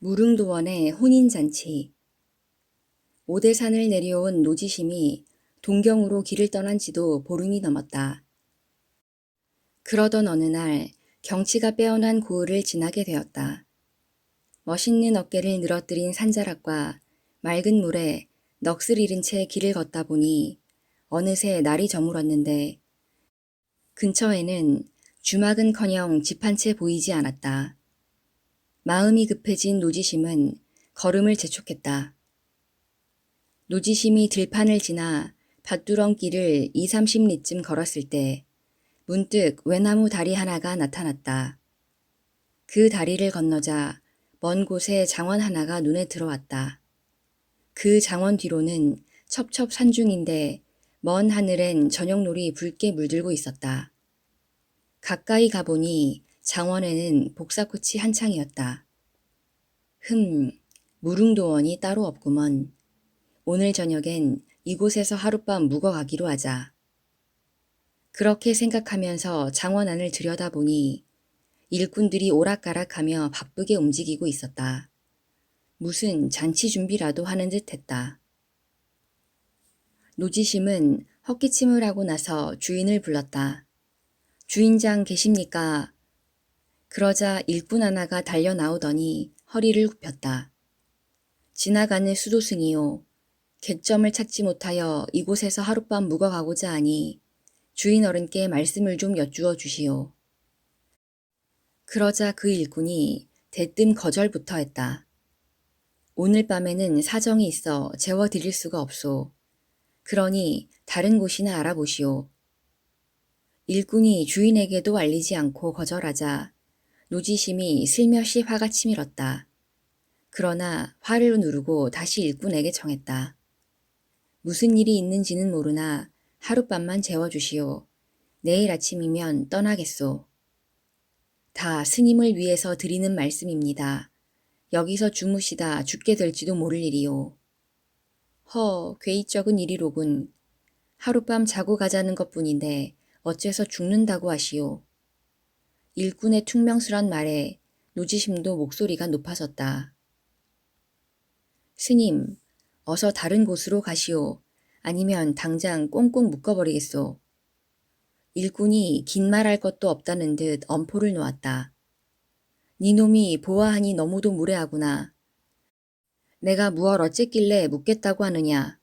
무릉도원의 혼인잔치. 오대산을 내려온 노지심이 동경으로 길을 떠난 지도 보름이 넘었다. 그러던 어느 날 경치가 빼어난 고을을 지나게 되었다. 멋있는 어깨를 늘어뜨린 산자락과 맑은 물에 넋을 잃은 채 길을 걷다 보니 어느새 날이 저물었는데 근처에는 주막은커녕 집 한 채 보이지 않았다. 마음이 급해진 노지심은 걸음을 재촉했다. 노지심이 들판을 지나 밭두렁길을 2, 30리쯤 걸었을 때 문득 외나무 다리 하나가 나타났다. 그 다리를 건너자 먼 곳에 장원 하나가 눈에 들어왔다. 그 장원 뒤로는 첩첩 산중인데 먼 하늘엔 저녁놀이 붉게 물들고 있었다. 가까이 가보니 장원에는 복사꽃이 한창이었다. 무릉도원이 따로 없구먼. 오늘 저녁엔 이곳에서 하룻밤 묵어가기로 하자. 그렇게 생각하면서 장원 안을 들여다보니 일꾼들이 오락가락하며 바쁘게 움직이고 있었다. 무슨 잔치 준비라도 하는 듯 했다. 노지심은 헛기침을 하고 나서 주인을 불렀다. 주인장 계십니까? 그러자 일꾼 하나가 달려 나오더니 허리를 굽혔다. 지나가는 수도승이요. 객점을 찾지 못하여 이곳에서 하룻밤 묵어가고자 하니 주인 어른께 말씀을 좀 여쭈어 주시오. 그러자 그 일꾼이 대뜸 거절부터 했다. 오늘 밤에는 사정이 있어 재워드릴 수가 없소. 그러니 다른 곳이나 알아보시오. 일꾼이 주인에게도 알리지 않고 거절하자 노지심이 슬며시 화가 치밀었다. 그러나 화를 누르고 다시 일꾼에게 청했다. 무슨 일이 있는지는 모르나 하룻밤만 재워주시오. 내일 아침이면 떠나겠소. 다 스님을 위해서 드리는 말씀입니다. 여기서 주무시다 죽게 될지도 모를 일이요. 괴이적은 일이로군. 하룻밤 자고 가자는 것뿐인데 어째서 죽는다고 하시오. 일꾼의 퉁명스런 말에 노지심도 목소리가 높아졌다. 스님, 어서 다른 곳으로 가시오. 아니면 당장 꽁꽁 묶어버리겠소. 일꾼이 긴 말할 것도 없다는 듯 엄포를 놓았다. 니놈이 보아하니 너무도 무례하구나. 내가 무얼 어쨌길래 묻겠다고 하느냐.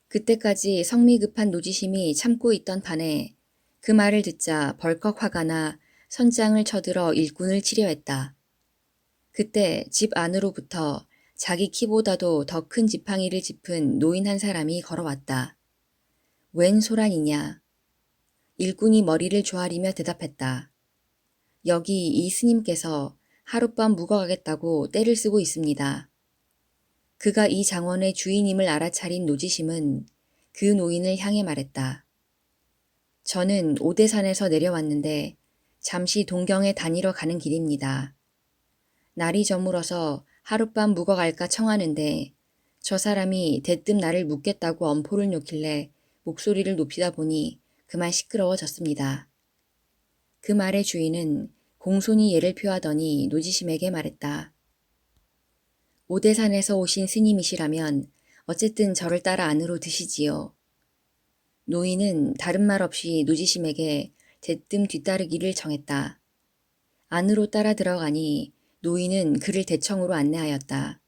그때까지 성미 급한 노지심이 참고 있던 판에 그 말을 듣자 벌컥 화가 나 선장을 쳐들어 일꾼을 치려했다. 그때 집 안으로부터 자기 키보다도 더 큰 지팡이를 짚은 노인 한 사람이 걸어왔다. 웬 소란이냐. 일꾼이 머리를 조아리며 대답했다. 여기 이 스님께서 하룻밤 묵어가겠다고 떼를 쓰고 있습니다. 그가 이 장원의 주인임을 알아차린 노지심은 그 노인을 향해 말했다. 저는 오대산에서 내려왔는데 잠시 동경에 다니러 가는 길입니다. 날이 저물어서 하룻밤 묵어갈까 청하는데 저 사람이 대뜸 나를 묻겠다고 엄포를 놓길래 목소리를 높이다 보니 그만 시끄러워졌습니다. 그 말의 주인은 공손히 예를 표하더니 노지심에게 말했다. 오대산에서 오신 스님이시라면 어쨌든 저를 따라 안으로 드시지요. 노인은 다른 말 없이 노지심에게 대뜸 뒤따르기를 청했다. 안으로 따라 들어가니 노인은 그를 대청으로 안내하였다.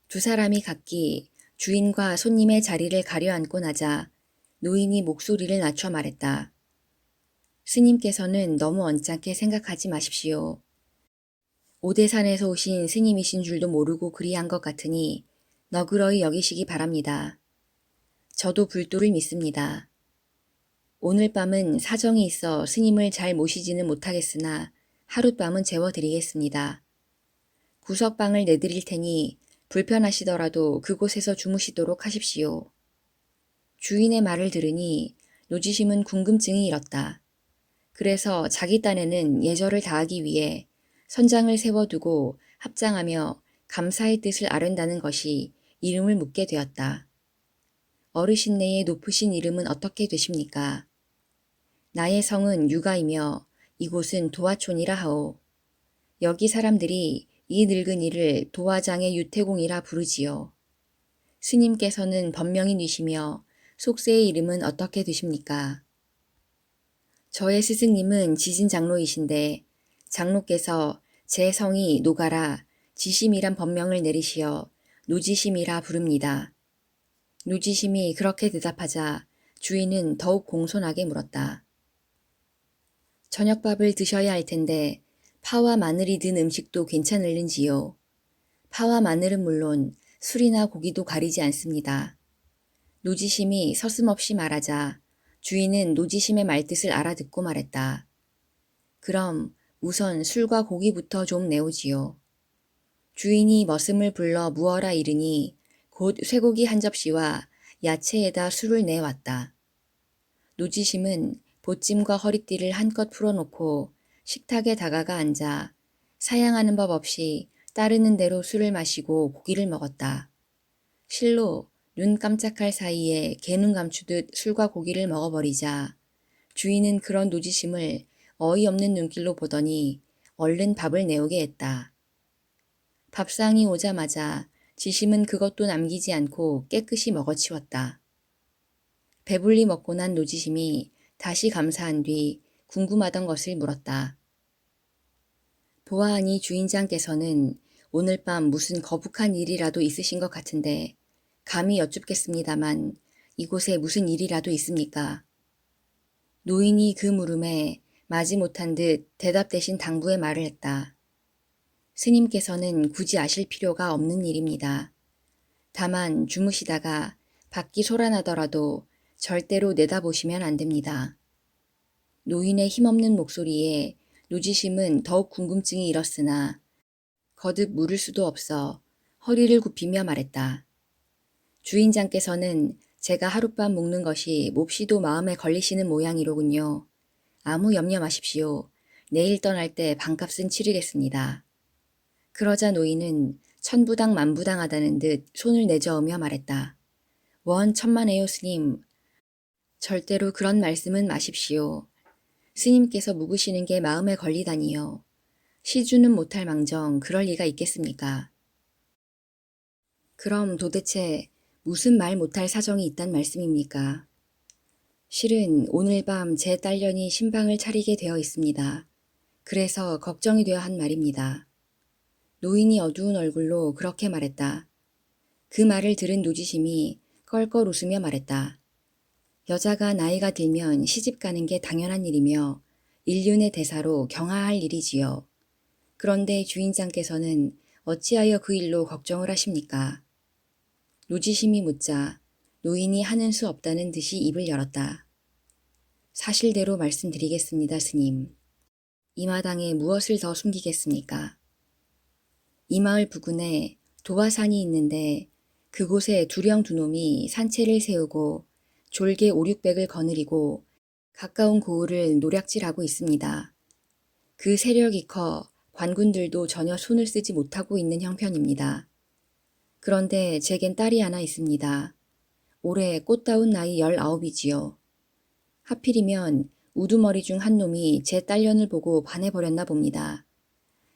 두 사람이 각기 주인과 손님의 자리를 가려앉고 나자 노인이 목소리를 낮춰 말했다. 스님께서는 너무 언짢게 생각하지 마십시오. 오대산에서 오신 스님이신 줄도 모르고 그리한 것 같으니 너그러이 여기시기 바랍니다. 저도 불도를 믿습니다. 오늘 밤은 사정이 있어 스님을 잘 모시지는 못하겠으나 하룻밤은 재워드리겠습니다. 구석방을 내드릴 테니 불편하시더라도 그곳에서 주무시도록 하십시오. 주인의 말을 들으니 노지심은 궁금증이 일었다. 그래서 자기 딴에는 예절을 다하기 위해 선장을 세워두고 합장하며 감사의 뜻을 아른다는 것이 이름을 묻게 되었다. 어르신네의 높으신 이름은 어떻게 되십니까? 나의 성은 유가이며 이곳은 도화촌이라 하오. 여기 사람들이 이 늙은이를 도화장의 유태공이라 부르지요. 스님께서는 번명이 니시며 속세의 이름은 어떻게 되십니까? 저의 스승님은 지진장로이신데 장로께서 제 성이 노가라 지심이란 법명을 내리시어 노지심이라 부릅니다. 노지심이 그렇게 대답하자 주인은 더욱 공손하게 물었다. 저녁밥을 드셔야 할 텐데 파와 마늘이 든 음식도 괜찮을는지요? 파와 마늘은 물론 술이나 고기도 가리지 않습니다. 노지심이 서슴없이 말하자 주인은 노지심의 말뜻을 알아듣고 말했다. 그럼 우선 술과 고기부터 좀 내오지요. 주인이 머슴을 불러 무어라 이르니 곧 쇠고기 한 접시와 야채에다 술을 내왔다. 노지심은 보찜과 허리띠를 한껏 풀어놓고 식탁에 다가가 앉아 사양하는 법 없이 따르는 대로 술을 마시고 고기를 먹었다. 실로 눈 깜짝할 사이에 개눈 감추듯 술과 고기를 먹어버리자 주인은 그런 노지심을 어이없는 눈길로 보더니 얼른 밥을 내오게 했다. 밥상이 오자마자 지심은 그것도 남기지 않고 깨끗이 먹어치웠다. 배불리 먹고 난 노지심이 다시 감사한 뒤 궁금하던 것을 물었다. 보아하니 주인장께서는 오늘 밤 무슨 거북한 일이라도 있으신 것 같은데 감히 여쭙겠습니다만 이곳에 무슨 일이라도 있습니까? 노인이 그 물음에 마지못한 듯 대답 대신 당부의 말을 했다. 스님께서는 굳이 아실 필요가 없는 일입니다. 다만 주무시다가 밖이 소란하더라도 절대로 내다보시면 안 됩니다. 노인의 힘없는 목소리에 노지심은 더욱 궁금증이 일었으나 거듭 물을 수도 없어 허리를 굽히며 말했다. 주인장께서는 제가 하룻밤 묵는 것이 몹시도 마음에 걸리시는 모양이로군요. 아무 염려 마십시오. 내일 떠날 때 반값은 치르겠습니다. 그러자 노인은 천부당 만부당하다는 듯 손을 내저으며 말했다. 원 천만에요 스님. 절대로 그런 말씀은 마십시오. 스님께서 묵으시는 게 마음에 걸리다니요. 시주는 못할 망정 그럴 리가 있겠습니까? 그럼 도대체 무슨 말 못할 사정이 있단 말씀입니까? 실은 오늘 밤 제 딸년이 신방을 차리게 되어 있습니다. 그래서 걱정이 되어 한 말입니다. 노인이 어두운 얼굴로 그렇게 말했다. 그 말을 들은 노지심이 껄껄 웃으며 말했다. 여자가 나이가 들면 시집 가는 게 당연한 일이며 인륜의 대사로 경하할 일이지요. 그런데 주인장께서는 어찌하여 그 일로 걱정을 하십니까? 노지심이 묻자 노인이 하는 수 없다는 듯이 입을 열었다. 사실대로 말씀드리겠습니다, 스님. 이 마당에 무엇을 더 숨기겠습니까? 이 마을 부근에 도화산이 있는데 그곳에 두령 두 놈이 산채를 세우고 졸개 5, 600을 거느리고 가까운 고을을 노략질하고 있습니다. 그 세력이 커 관군들도 전혀 손을 쓰지 못하고 있는 형편입니다. 그런데 제겐 딸이 하나 있습니다. 올해 꽃다운 나이 19이지요. 하필이면 우두머리 중 한 놈이 제 딸년을 보고 반해버렸나 봅니다.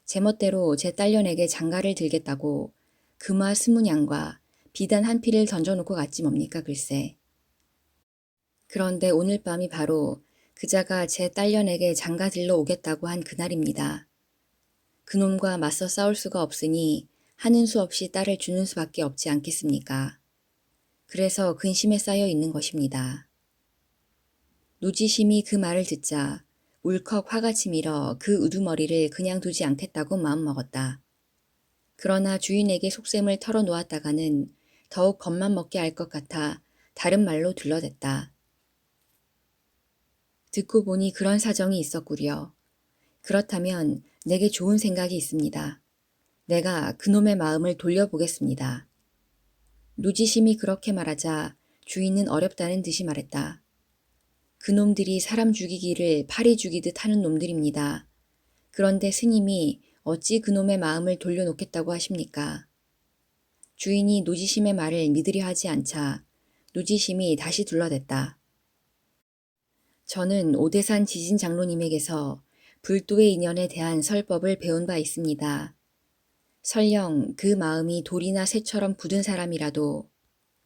제멋대로 제 딸년에게 장가를 들겠다고 금화 20냥과 비단 한 피를 던져놓고 갔지 뭡니까 글쎄. 그런데 오늘 밤이 바로 그자가 제 딸년에게 장가 들러 오겠다고 한 그날입니다. 그놈과 맞서 싸울 수가 없으니 하는 수 없이 딸을 주는 수밖에 없지 않겠습니까? 그래서 근심에 쌓여 있는 것입니다. 노지심이 그 말을 듣자 울컥 화가 치밀어 그 우두머리를 그냥 두지 않겠다고 마음먹었다. 그러나 주인에게 속셈을 털어놓았다가는 더욱 겁만 먹게 할 것 같아 다른 말로 둘러댔다. 듣고 보니 그런 사정이 있었구려. 그렇다면 내게 좋은 생각이 있습니다. 내가 그놈의 마음을 돌려보겠습니다. 노지심이 그렇게 말하자 주인은 어렵다는 듯이 말했다. 그놈들이 사람 죽이기를 파리 죽이듯 하는 놈들입니다. 그런데 스님이 어찌 그놈의 마음을 돌려놓겠다고 하십니까? 주인이 노지심의 말을 믿으려 하지 않자 노지심이 다시 둘러댔다. 저는 오대산 지진 장로님에게서 불도의 인연에 대한 설법을 배운 바 있습니다. 설령 그 마음이 돌이나 쇠처럼 굳은 사람이라도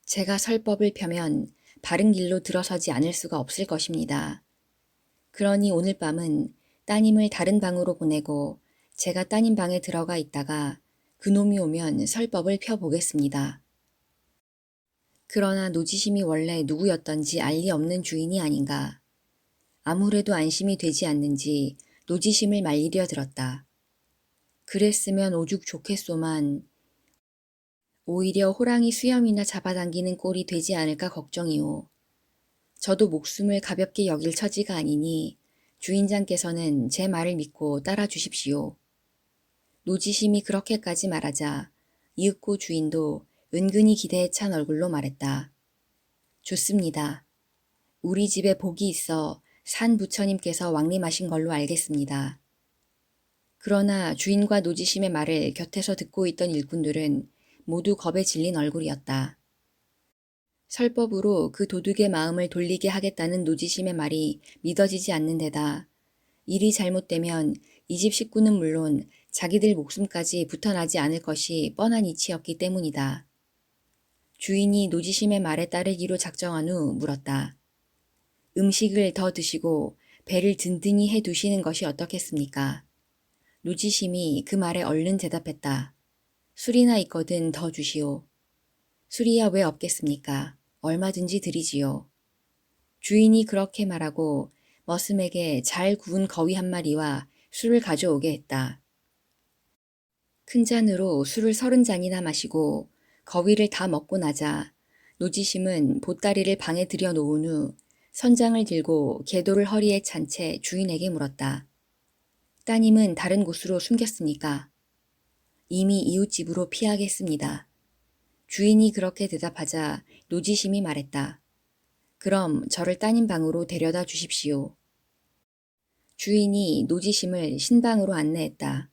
제가 설법을 펴면 바른 길로 들어서지 않을 수가 없을 것입니다. 그러니 오늘 밤은 따님을 다른 방으로 보내고 제가 따님 방에 들어가 있다가 그놈이 오면 설법을 펴보겠습니다. 그러나 노지심이 원래 누구였던지 알 리 없는 주인이 아닌가. 아무래도 안심이 되지 않는지 노지심을 말리려 들었다. 그랬으면 오죽 좋겠소만 오히려 호랑이 수염이나 잡아당기는 꼴이 되지 않을까 걱정이오. 저도 목숨을 가볍게 여길 처지가 아니니 주인장께서는 제 말을 믿고 따라 주십시오. 노지심이 그렇게까지 말하자 이윽고 주인도 은근히 기대에 찬 얼굴로 말했다. 좋습니다. 우리 집에 복이 있어 산 부처님께서 왕림하신 걸로 알겠습니다. 그러나 주인과 노지심의 말을 곁에서 듣고 있던 일꾼들은 모두 겁에 질린 얼굴이었다. 설법으로 그 도둑의 마음을 돌리게 하겠다는 노지심의 말이 믿어지지 않는 데다 일이 잘못되면 이 집 식구는 물론 자기들 목숨까지 붙어나지 않을 것이 뻔한 이치였기 때문이다. 주인이 노지심의 말에 따르기로 작정한 후 물었다. 음식을 더 드시고 배를 든든히 해 두시는 것이 어떻겠습니까? 노지심이 그 말에 얼른 대답했다. 술이나 있거든 더 주시오. 술이야 왜 없겠습니까? 얼마든지 드리지요. 주인이 그렇게 말하고 머슴에게 잘 구운 거위 한 마리와 술을 가져오게 했다. 큰 잔으로 술을 30잔이나 마시고 거위를 다 먹고 나자 노지심은 보따리를 방에 들여놓은 후 선장을 들고 계도를 허리에 찬 채 주인에게 물었다. 따님은 다른 곳으로 숨겼습니까? 이미 이웃집으로 피하겠습니다. 주인이 그렇게 대답하자 노지심이 말했다. 그럼 저를 따님 방으로 데려다 주십시오. 주인이 노지심을 신방으로 안내했다.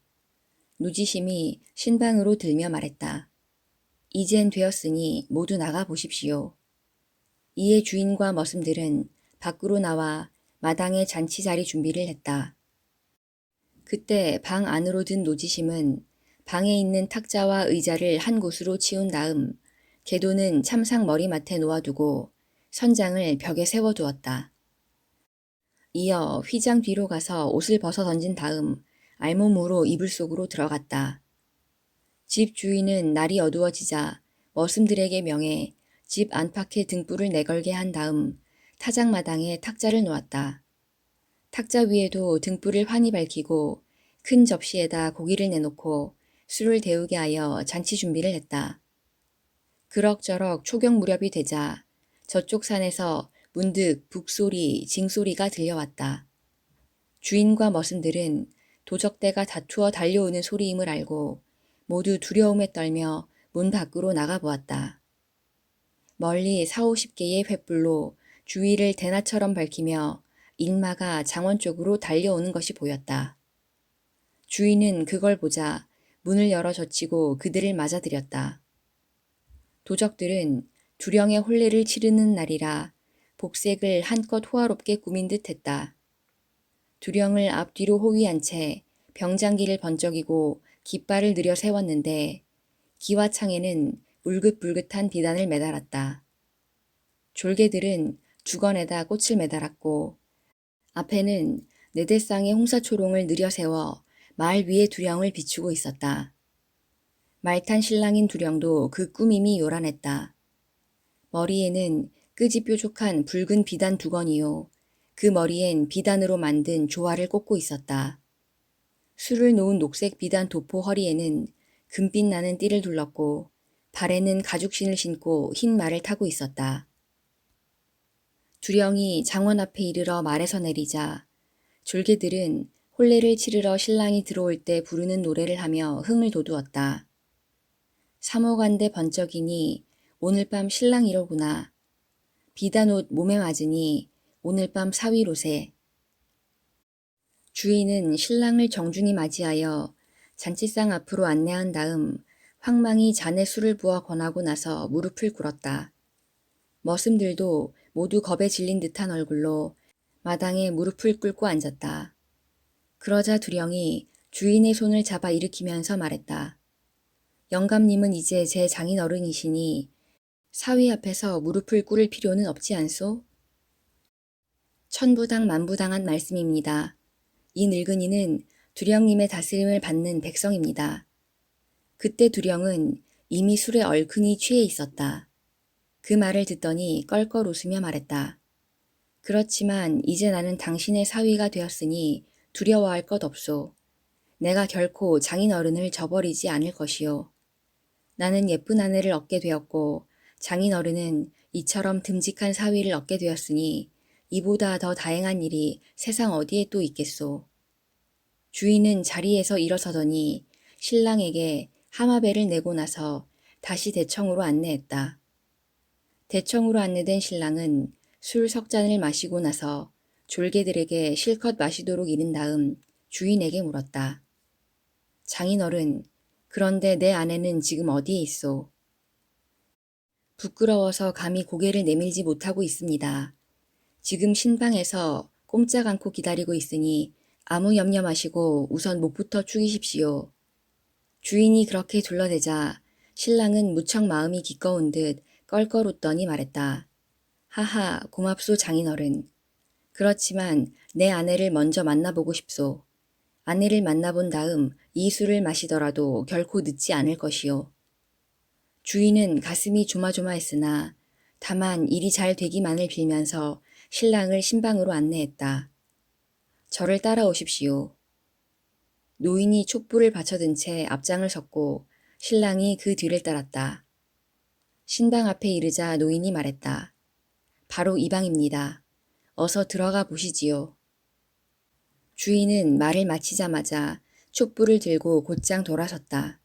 노지심이 신방으로 들며 말했다. 이젠 되었으니 모두 나가 보십시오. 이에 주인과 머슴들은 밖으로 나와 마당에 잔치 자리 준비를 했다. 그때 방 안으로 든 노지심은 방에 있는 탁자와 의자를 한 곳으로 치운 다음 계도는 참상 머리맡에 놓아두고 선장을 벽에 세워두었다. 이어 휘장 뒤로 가서 옷을 벗어 던진 다음 알몸으로 이불 속으로 들어갔다. 집 주인은 날이 어두워지자 머슴들에게 명해 집 안팎에 등불을 내걸게 한 다음 타작마당에 탁자를 놓았다. 탁자 위에도 등불을 환히 밝히고 큰 접시에다 고기를 내놓고 술을 데우게 하여 잔치 준비를 했다. 그럭저럭 초경 무렵이 되자 저쪽 산에서 문득 북소리, 징소리가 들려왔다. 주인과 머슴들은 도적대가 다투어 달려오는 소리임을 알고 모두 두려움에 떨며 문 밖으로 나가보았다. 멀리 40-50개의 횃불로 주위를 대낮처럼 밝히며 인마가 장원 쪽으로 달려오는 것이 보였다. 주인은 그걸 보자 문을 열어 젖히고 그들을 맞아들였다. 도적들은 두령의 혼례를 치르는 날이라 복색을 한껏 호화롭게 꾸민 듯 했다. 두령을 앞뒤로 호위한 채 병장기를 번쩍이고 깃발을 들여 세웠는데 기와창에는 울긋불긋한 비단을 매달았다. 졸개들은 주건에다 꽃을 매달았고 앞에는 네대쌍의 홍사초롱을 느려세워 말 위에 두령을 비추고 있었다. 말탄 신랑인 두령도 그 꾸밈이 요란했다. 머리에는 끄집뾰족한 붉은 비단 두건이요. 그 머리엔 비단으로 만든 조화를 꽂고 있었다. 술을 놓은 녹색 비단 도포 허리에는 금빛 나는 띠를 둘렀고 발에는 가죽신을 신고 흰 말을 타고 있었다. 두령이 장원 앞에 이르러 말에서 내리자 졸개들은 혼례를 치르러 신랑이 들어올 때 부르는 노래를 하며 흥을 돋우었다. 사모간대 번쩍이니 오늘 밤 신랑이로구나. 비단옷 몸에 맞으니 오늘 밤 사위로세. 주인은 신랑을 정중히 맞이하여 잔치상 앞으로 안내한 다음 황망히 잔에 술을 부어 권하고 나서 무릎을 꿇었다. 머슴들도 모두 겁에 질린 듯한 얼굴로 마당에 무릎을 꿇고 앉았다. 그러자 두령이 주인의 손을 잡아 일으키면서 말했다. 영감님은 이제 제 장인어른이시니 사위 앞에서 무릎을 꿇을 필요는 없지 않소? 천부당 만부당한 말씀입니다. 이 늙은이는 두령님의 다스림을 받는 백성입니다. 그때 두령은 이미 술에 얼큰이 취해 있었다. 그 말을 듣더니 껄껄 웃으며 말했다. 그렇지만 이제 나는 당신의 사위가 되었으니 두려워할 것 없소. 내가 결코 장인어른을 저버리지 않을 것이요. 나는 예쁜 아내를 얻게 되었고 장인어른은 이처럼 듬직한 사위를 얻게 되었으니 이보다 더 다행한 일이 세상 어디에 또 있겠소. 주인은 자리에서 일어서더니 신랑에게 하마배를 내고 나서 다시 대청으로 안내했다. 대청으로 안내된 신랑은 술 석 잔을 마시고 나서 졸개들에게 실컷 마시도록 이른 다음 주인에게 물었다. 장인어른, 그런데 내 아내는 지금 어디에 있소? 부끄러워서 감히 고개를 내밀지 못하고 있습니다. 지금 신방에서 꼼짝 않고 기다리고 있으니 아무 염려 마시고 우선 목부터 축이십시오. 주인이 그렇게 둘러대자 신랑은 무척 마음이 기꺼운 듯 껄껄 웃더니 말했다. 하하, 고맙소 장인어른. 그렇지만 내 아내를 먼저 만나보고 싶소. 아내를 만나본 다음 이 술을 마시더라도 결코 늦지 않을 것이요. 주인은 가슴이 조마조마했으나 다만 일이 잘 되기만을 빌면서 신랑을 신방으로 안내했다. 저를 따라오십시오. 노인이 촛불을 받쳐든 채 앞장을 섰고 신랑이 그 뒤를 따랐다. 신방 앞에 이르자 노인이 말했다. 바로 이 방입니다. 어서 들어가 보시지요. 주인은 말을 마치자마자 촛불을 들고 곧장 돌아섰다.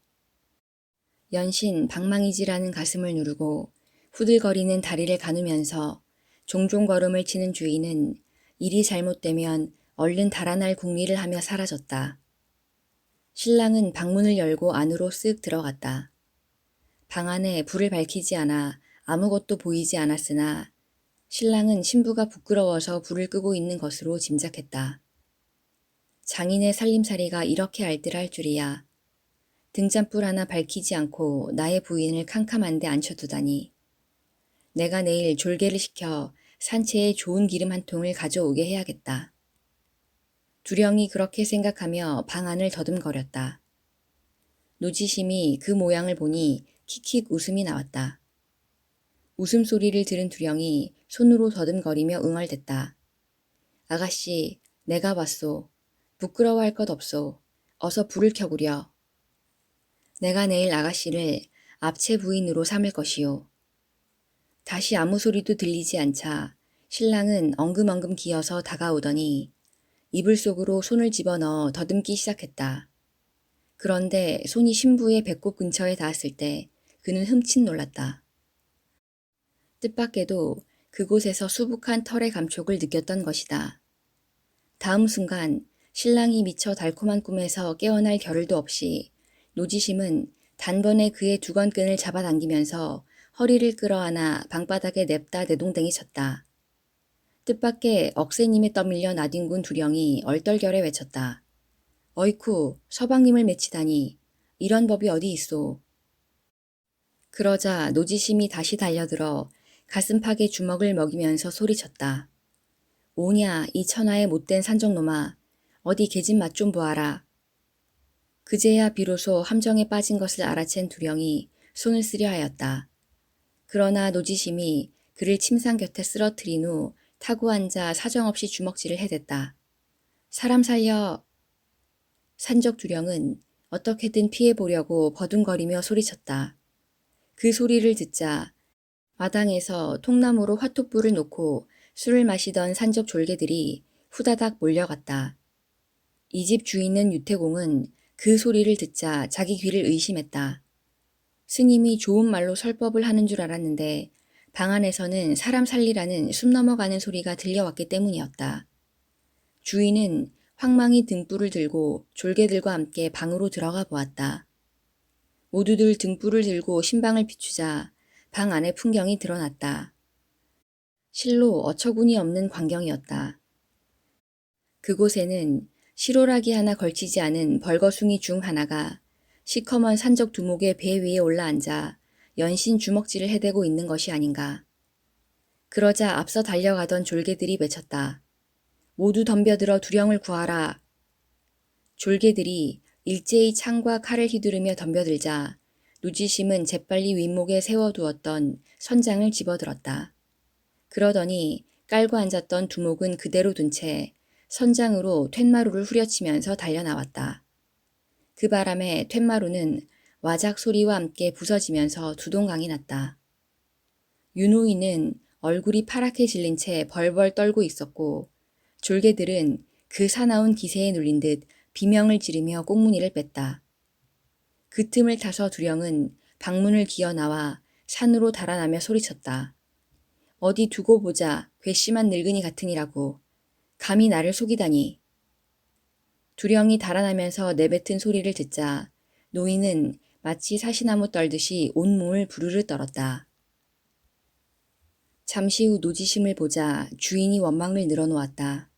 연신 방망이질하는 가슴을 누르고 후들거리는 다리를 가누면서 종종 걸음을 치는 주인은 일이 잘못되면 얼른 달아날 궁리를 하며 사라졌다. 신랑은 방문을 열고 안으로 쓱 들어갔다. 방 안에 불을 밝히지 않아 아무것도 보이지 않았으나 신랑은 신부가 부끄러워서 불을 끄고 있는 것으로 짐작했다. 장인의 살림살이가 이렇게 알뜰할 줄이야. 등잔불 하나 밝히지 않고 나의 부인을 캄캄한 데 앉혀두다니. 내가 내일 졸개를 시켜 산채에 좋은 기름 한 통을 가져오게 해야겠다. 두령이 그렇게 생각하며 방 안을 더듬거렸다. 노지심이 그 모양을 보니 킥킥 웃음이 나왔다. 웃음소리를 들은 두령이 손으로 더듬거리며 응얼댔다. 아가씨, 내가 왔소. 부끄러워할 것 없소. 어서 불을 켜구려. 내가 내일 아가씨를 압체 부인으로 삼을 것이요. 다시 아무 소리도 들리지 않자 신랑은 엉금엉금 기어서 다가오더니 이불 속으로 손을 집어넣어 더듬기 시작했다. 그런데 손이 신부의 배꼽 근처에 닿았을 때 그는 흠칫 놀랐다. 뜻밖에도 그곳에서 수북한 털의 감촉을 느꼈던 것이다. 다음 순간 신랑이 미처 달콤한 꿈에서 깨어날 겨를도 없이 노지심은 단번에 그의 두건끈을 잡아당기면서 허리를 끌어안아 방바닥에 냅다 내동댕이 쳤다. 뜻밖의 억새님에 떠밀려 나뒹군 두령이 얼떨결에 외쳤다. 어이쿠, 서방님을 맺히다니. 이런 법이 어디 있소. 그러자 노지심이 다시 달려들어 가슴팍에 주먹을 먹이면서 소리쳤다. 오냐, 이 천하의 못된 산적놈아. 어디 계집 맛 좀 보아라. 그제야 비로소 함정에 빠진 것을 알아챈 두령이 손을 쓰려 하였다. 그러나 노지심이 그를 침상 곁에 쓰러뜨린 후 타고 앉아 사정없이 주먹질을 해댔다. 사람 살려! 산적 두령은 어떻게든 피해보려고 버둥거리며 소리쳤다. 그 소리를 듣자 마당에서 통나무로 화톳불을 놓고 술을 마시던 산적 졸개들이 후다닥 몰려갔다. 이 집 주인은 유태공은 그 소리를 듣자 자기 귀를 의심했다. 스님이 좋은 말로 설법을 하는 줄 알았는데 방 안에서는 사람 살리라는 숨 넘어가는 소리가 들려왔기 때문이었다. 주인은 황망히 등불을 들고 졸개들과 함께 방으로 들어가 보았다. 모두들 등불을 들고 신방을 비추자 방 안의 풍경이 드러났다. 실로 어처구니 없는 광경이었다. 그곳에는 실오라기 하나 걸치지 않은 벌거숭이 중 하나가 시커먼 산적 두목의 배 위에 올라앉아 연신 주먹질을 해대고 있는 것이 아닌가. 그러자 앞서 달려가던 졸개들이 외쳤다. 모두 덤벼들어 두령을 구하라. 졸개들이 일제히 창과 칼을 휘두르며 덤벼들자 누지심은 재빨리 윗목에 세워두었던 선장을 집어들었다. 그러더니 깔고 앉았던 두목은 그대로 둔 채 선장으로 툇마루를 후려치면서 달려나왔다. 그 바람에 툇마루는 와작 소리와 함께 부서지면서 두동강이 났다. 윤호이는 얼굴이 파랗게 질린 채 벌벌 떨고 있었고 졸개들은 그 사나운 기세에 눌린 듯 비명을 지르며 꽁무니를 뺐다. 그 틈을 타서 두령은 방문을 기어 나와 산으로 달아나며 소리쳤다. 어디 두고 보자, 괘씸한 늙은이 같으니라고. 감히 나를 속이다니. 두령이 달아나면서 내뱉은 소리를 듣자 노인은 마치 사시나무 떨듯이 온몸을 부르르 떨었다. 잠시 후 노지심을 보자 주인이 원망을 늘어놓았다.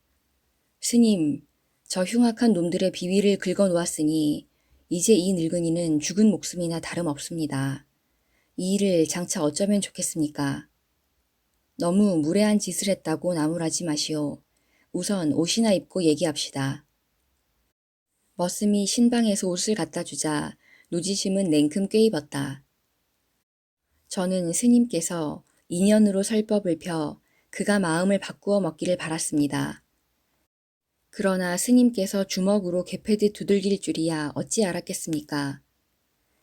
스님, 저 흉악한 놈들의 비위를 긁어놓았으니 이제 이 늙은이는 죽은 목숨이나 다름없습니다. 이 일을 장차 어쩌면 좋겠습니까? 너무 무례한 짓을 했다고 나무라지 마시오. 우선 옷이나 입고 얘기합시다. 머슴이 신방에서 옷을 갖다 주자 노지심은 냉큼 꿰입었다. 저는 스님께서 인연으로 설법을 펴 그가 마음을 바꾸어 먹기를 바랐습니다. 그러나 스님께서 주먹으로 개패듯 두들길 줄이야 어찌 알았겠습니까?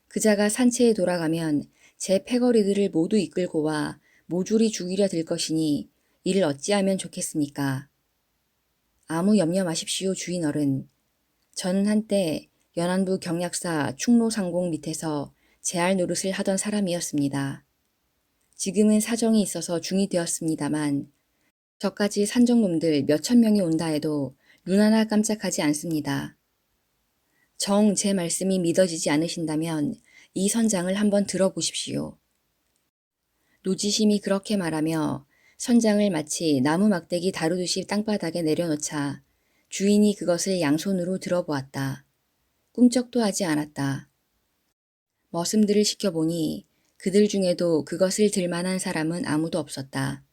그자가 산채에 돌아가면 제 패거리들을 모두 이끌고 와 모조리 죽이려 들 것이니 이를 어찌하면 좋겠습니까? 아무 염려 마십시오, 주인 어른. 저는 한때 연안부 경약사 충로상공 밑에서 제할 노릇을 하던 사람이었습니다. 지금은 사정이 있어서 중이 되었습니다만 저까지 산적놈들 몇천 명이 온다 해도 눈 하나 깜짝하지 않습니다. 정 제 말씀이 믿어지지 않으신다면 이 선장을 한번 들어보십시오. 노지심이 그렇게 말하며 선장을 마치 나무 막대기 다루듯이 땅바닥에 내려놓자 주인이 그것을 양손으로 들어보았다. 꿈쩍도 하지 않았다. 머슴들을 시켜보니 그들 중에도 그것을 들 만한 사람은 아무도 없었다.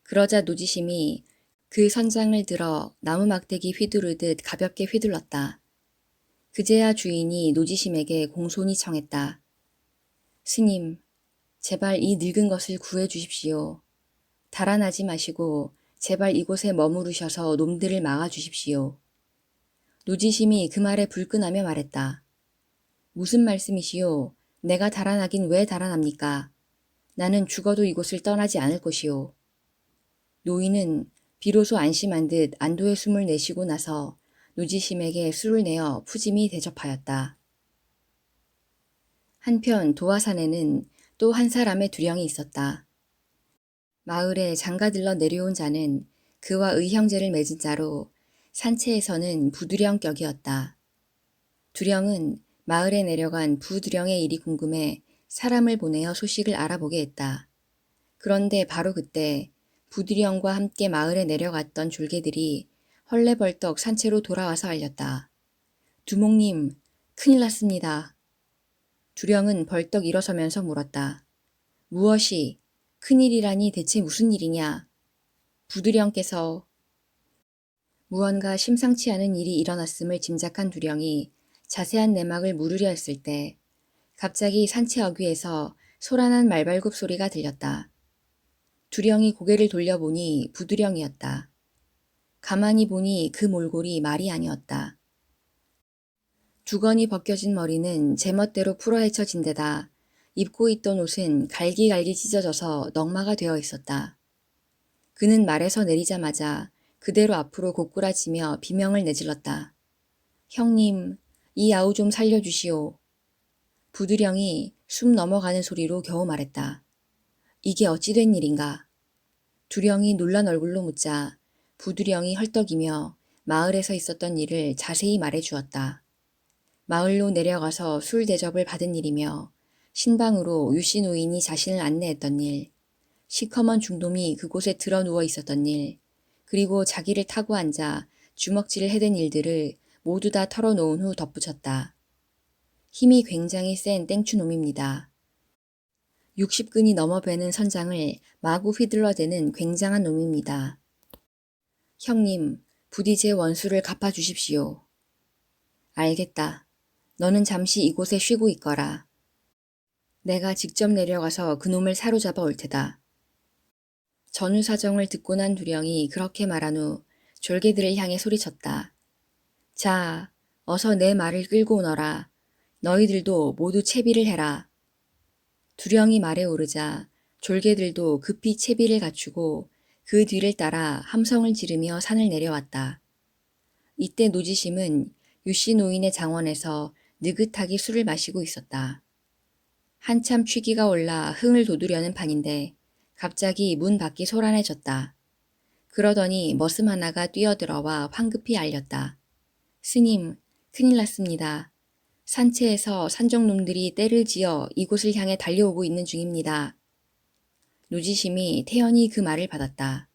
그러자 노지심이 그 선장을 들어 나무 막대기 휘두르듯 가볍게 휘둘렀다. 그제야 주인이 노지심에게 공손히 청했다. 스님, 제발 이 늙은 것을 구해 주십시오. 달아나지 마시고 제발 이곳에 머무르셔서 놈들을 막아 주십시오. 노지심이 그 말에 불끈하며 말했다. 무슨 말씀이시오? 내가 달아나긴 왜 달아납니까? 나는 죽어도 이곳을 떠나지 않을 것이오. 노인은 비로소 안심한 듯 안도의 숨을 내쉬고 나서 노지심에게 술을 내어 푸짐히 대접하였다. 한편 도화산에는 또 한 사람의 두령이 있었다. 마을에 장가들러 내려온 자는 그와 의형제를 맺은 자로 산채에서는 부두령격이었다. 두령은 마을에 내려간 부두령의 일이 궁금해 사람을 보내어 소식을 알아보게 했다. 그런데 바로 그때 부두령과 함께 마을에 내려갔던 졸개들이 헐레벌떡 산채로 돌아와서 알렸다. 두목님, 큰일 났습니다. 두령은 벌떡 일어서면서 물었다. 무엇이? 큰일이라니 대체 무슨 일이냐? 부두령께서 무언가 심상치 않은 일이 일어났음을 짐작한 두령이 자세한 내막을 물으려 했을 때 갑자기 산채 어귀에서 소란한 말발굽 소리가 들렸다. 두령이 고개를 돌려보니 부두령이었다. 가만히 보니 그 몰골이 말이 아니었다. 두건이 벗겨진 머리는 제멋대로 풀어헤쳐진 데다 입고 있던 옷은 갈기갈기 찢어져서 넝마가 되어 있었다. 그는 말에서 내리자마자 그대로 앞으로 고꾸라지며 비명을 내질렀다. 형님, 이 아우 좀 살려주시오. 부두령이 숨 넘어가는 소리로 겨우 말했다. 이게 어찌 된 일인가? 두령이 놀란 얼굴로 묻자 부두령이 헐떡이며 마을에서 있었던 일을 자세히 말해 주었다. 마을로 내려가서 술 대접을 받은 일이며 신방으로 유씨 노인이 자신을 안내했던 일, 시커먼 중돔이 그곳에 들어 누워 있었던 일, 그리고 자기를 타고 앉아 주먹질을 해댄 일들을 모두 다 털어놓은 후 덧붙였다. 힘이 굉장히 센 땡추놈입니다. 60근이 넘어 배는 선장을 마구 휘둘러대는 굉장한 놈입니다. 형님, 부디 제 원수를 갚아주십시오. 알겠다. 너는 잠시 이곳에 쉬고 있거라. 내가 직접 내려가서 그놈을 사로잡아 올 테다. 전후 사정을 듣고 난 두령이 그렇게 말한 후 졸개들을 향해 소리쳤다. 자, 어서 내 말을 끌고 오너라. 너희들도 모두 채비를 해라. 두령이 말에 오르자 졸개들도 급히 채비를 갖추고 그 뒤를 따라 함성을 지르며 산을 내려왔다. 이때 노지심은 유씨 노인의 장원에서 느긋하게 술을 마시고 있었다. 한참 취기가 올라 흥을 돋우려는 판인데 갑자기 문 밖이 소란해졌다. 그러더니 머슴 하나가 뛰어들어와 황급히 알렸다. 스님, 큰일 났습니다. 산채에서 산적놈들이 떼를 지어 이곳을 향해 달려오고 있는 중입니다. 노지심이 태연히 그 말을 받았다.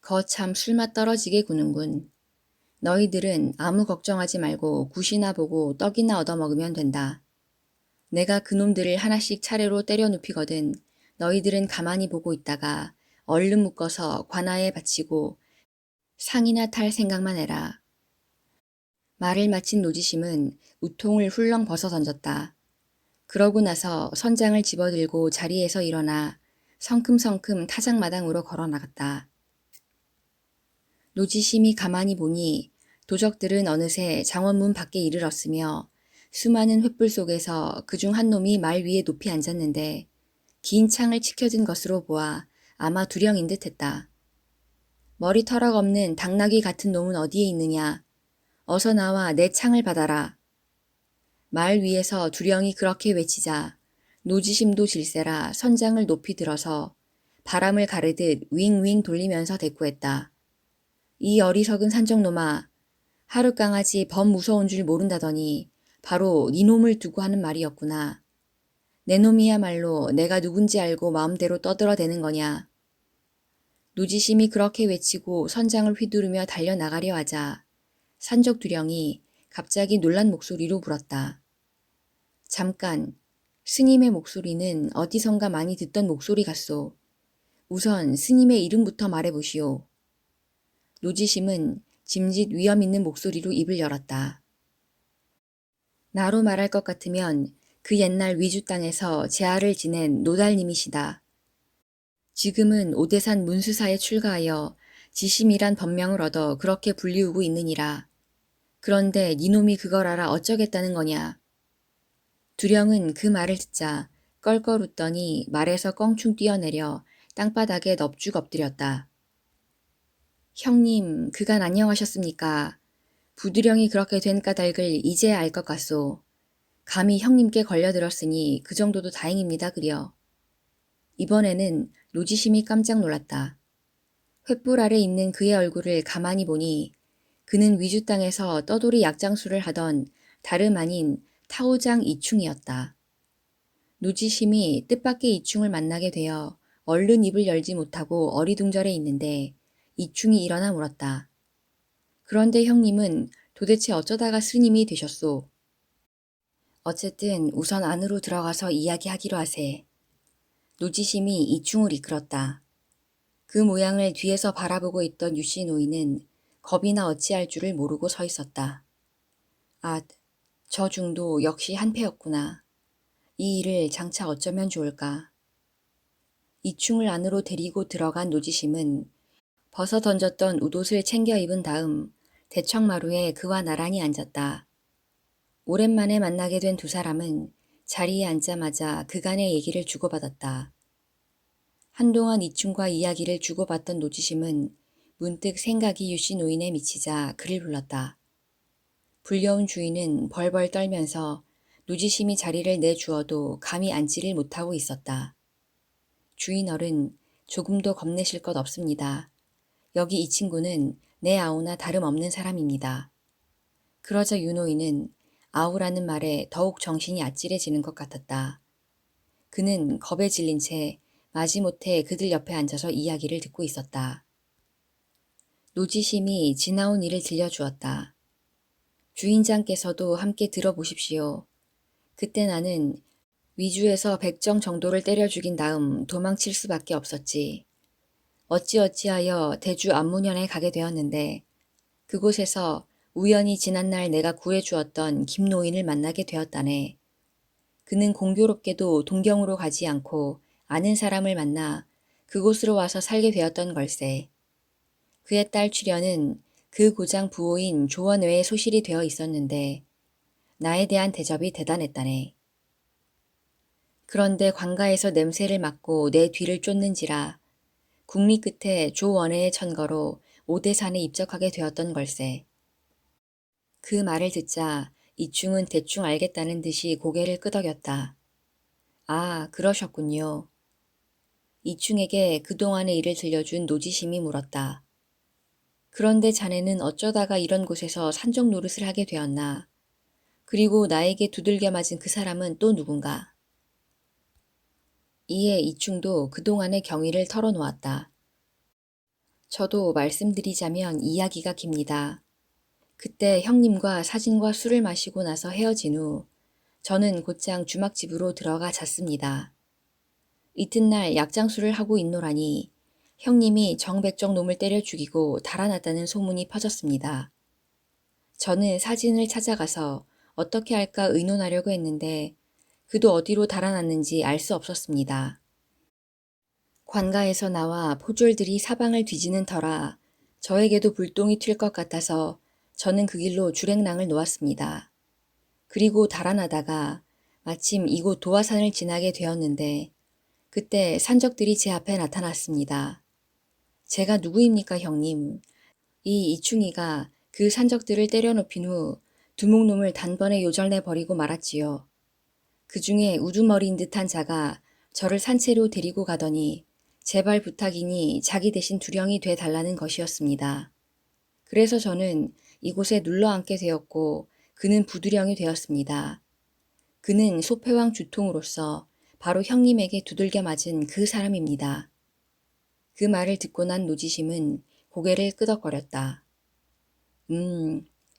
거참 술맛 떨어지게 구는군. 너희들은 아무 걱정하지 말고 굿이나 보고 떡이나 얻어먹으면 된다. 내가 그놈들을 하나씩 차례로 때려 눕히거든 너희들은 가만히 보고 있다가 얼른 묶어서 관아에 바치고 상이나 탈 생각만 해라. 말을 마친 노지심은 우통을 훌렁 벗어 던졌다. 그러고 나서 선장을 집어들고 자리에서 일어나 성큼성큼 타작마당으로 걸어 나갔다. 노지심이 가만히 보니 도적들은 어느새 장원문 밖에 이르렀으며 수많은 횃불 속에서 그중 한 놈이 말 위에 높이 앉았는데 긴 창을 치켜든 것으로 보아 아마 두령인 듯했다. 머리털럭 없는 당나귀 같은 놈은 어디에 있느냐. 어서 나와 내 창을 받아라. 말 위에서 두령이 그렇게 외치자 노지심도 질세라 선장을 높이 들어서 바람을 가르듯 윙윙 돌리면서 대꾸했다. 이 어리석은 산적놈아, 하룻강아지 범 무서운 줄 모른다더니 바로 네 놈을 두고 하는 말이었구나. 내 놈이야말로 내가 누군지 알고 마음대로 떠들어대는 거냐. 노지심이 그렇게 외치고 선장을 휘두르며 달려나가려 하자 산적 두령이 갑자기 놀란 목소리로 물었다. 잠깐, 스님의 목소리는 어디선가 많이 듣던 목소리 같소. 우선 스님의 이름부터 말해보시오. 노지심은 짐짓 위험 있는 목소리로 입을 열었다. 나로 말할 것 같으면 그 옛날 위주 땅에서 제하를 지낸 노달님이시다. 지금은 오대산 문수사에 출가하여 지심이란 법명을 얻어 그렇게 불리우고 있느니라. 그런데 니놈이 그걸 알아 어쩌겠다는 거냐. 두령은 그 말을 듣자 껄껄 웃더니 말에서 껑충 뛰어내려 땅바닥에 넙죽 엎드렸다. 형님, 그간 안녕하셨습니까? 부두령이 그렇게 된 까닭을 이제야 알 것 같소. 감히 형님께 걸려들었으니 그 정도도 다행입니다 그려. 이번에는 노지심이 깜짝 놀랐다. 횃불 아래 있는 그의 얼굴을 가만히 보니 그는 위주 땅에서 떠돌이 약장수를 하던 다름 아닌 타오장 이충이었다. 노지심이 뜻밖의 이충을 만나게 되어 얼른 입을 열지 못하고 어리둥절해 있는데 이충이 일어나 물었다. 그런데 형님은 도대체 어쩌다가 스님이 되셨소? 어쨌든 우선 안으로 들어가서 이야기하기로 하세. 노지심이 이충을 이끌었다. 그 모양을 뒤에서 바라보고 있던 유씨 노인은 겁이나 어찌할 줄을 모르고 서 있었다. 아, 저 중도 역시 한패였구나. 이 일을 장차 어쩌면 좋을까. 이충을 안으로 데리고 들어간 노지심은 벗어 던졌던 웃옷을 챙겨 입은 다음 대청마루에 그와 나란히 앉았다. 오랜만에 만나게 된 두 사람은 자리에 앉자마자 그간의 얘기를 주고받았다. 한동안 이충과 이야기를 주고받던 노지심은 문득 생각이 유씨 노인에 미치자 그를 불렀다. 불려온 주인은 벌벌 떨면서 노지심이 자리를 내주어도 감히 앉지를 못하고 있었다. 주인 어른, 조금도 겁내실 것 없습니다. 여기 이 친구는 내 아우나 다름없는 사람입니다. 그러자 유노인은 아우라는 말에 더욱 정신이 아찔해지는 것 같았다. 그는 겁에 질린 채 마지못해 그들 옆에 앉아서 이야기를 듣고 있었다. 노지심이 지나온 일을 들려주었다. 주인장께서도 함께 들어보십시오. 그때 나는 위주에서 백정 정도를 때려 죽인 다음 도망칠 수밖에 없었지. 어찌어찌하여 대주 안문현에 가게 되었는데 그곳에서 우연히 지난날 내가 구해주었던 김노인을 만나게 되었다네. 그는 공교롭게도 동경으로 가지 않고 아는 사람을 만나 그곳으로 와서 살게 되었던 걸세. 그의 딸 출연은 그 고장 부호인 조원외에 소실이 되어 있었는데 나에 대한 대접이 대단했다네. 그런데 관가에서 냄새를 맡고 내 뒤를 쫓는지라 국리 끝에 조원외의 천거로 오대산에 입적하게 되었던 걸세. 그 말을 듣자 이충은 대충 알겠다는 듯이 고개를 끄덕였다. 아, 그러셨군요. 이충에게 그동안의 일을 들려준 노지심이 물었다. 그런데 자네는 어쩌다가 이런 곳에서 산적 노릇을 하게 되었나? 그리고 나에게 두들겨 맞은 그 사람은 또 누군가? 이에 이충도 그동안의 경위를 털어놓았다. 저도 말씀드리자면 이야기가 깁니다. 그때 형님과 사진과 술을 마시고 나서 헤어진 후 저는 곧장 주막집으로 들어가 잤습니다. 이튿날 약장수를 하고 있노라니 형님이 정백정 놈을 때려 죽이고 달아났다는 소문이 퍼졌습니다. 저는 사진을 찾아가서 어떻게 할까 의논하려고 했는데 그도 어디로 달아났는지 알 수 없었습니다. 관가에서 나와 포졸들이 사방을 뒤지는 터라 저에게도 불똥이 튈 것 같아서 저는 그 길로 주랭랑을 놓았습니다. 그리고 달아나다가 마침 이곳 도화산을 지나게 되었는데 그때 산적들이 제 앞에 나타났습니다. 제가 누구입니까, 형님? 이 이충이가 그 산적들을 때려눕힌 후 두목놈을 단번에 요절내 버리고 말았지요. 그 중에 우두머리인 듯한 자가 저를 산채로 데리고 가더니 제발 부탁이니 자기 대신 두령이 돼 달라는 것이었습니다. 그래서 저는 이곳에 눌러앉게 되었고 그는 부두령이 되었습니다. 그는 소패왕 주통으로서 바로 형님에게 두들겨 맞은 그 사람입니다. 그 말을 듣고 난 노지심은 고개를 끄덕거렸다.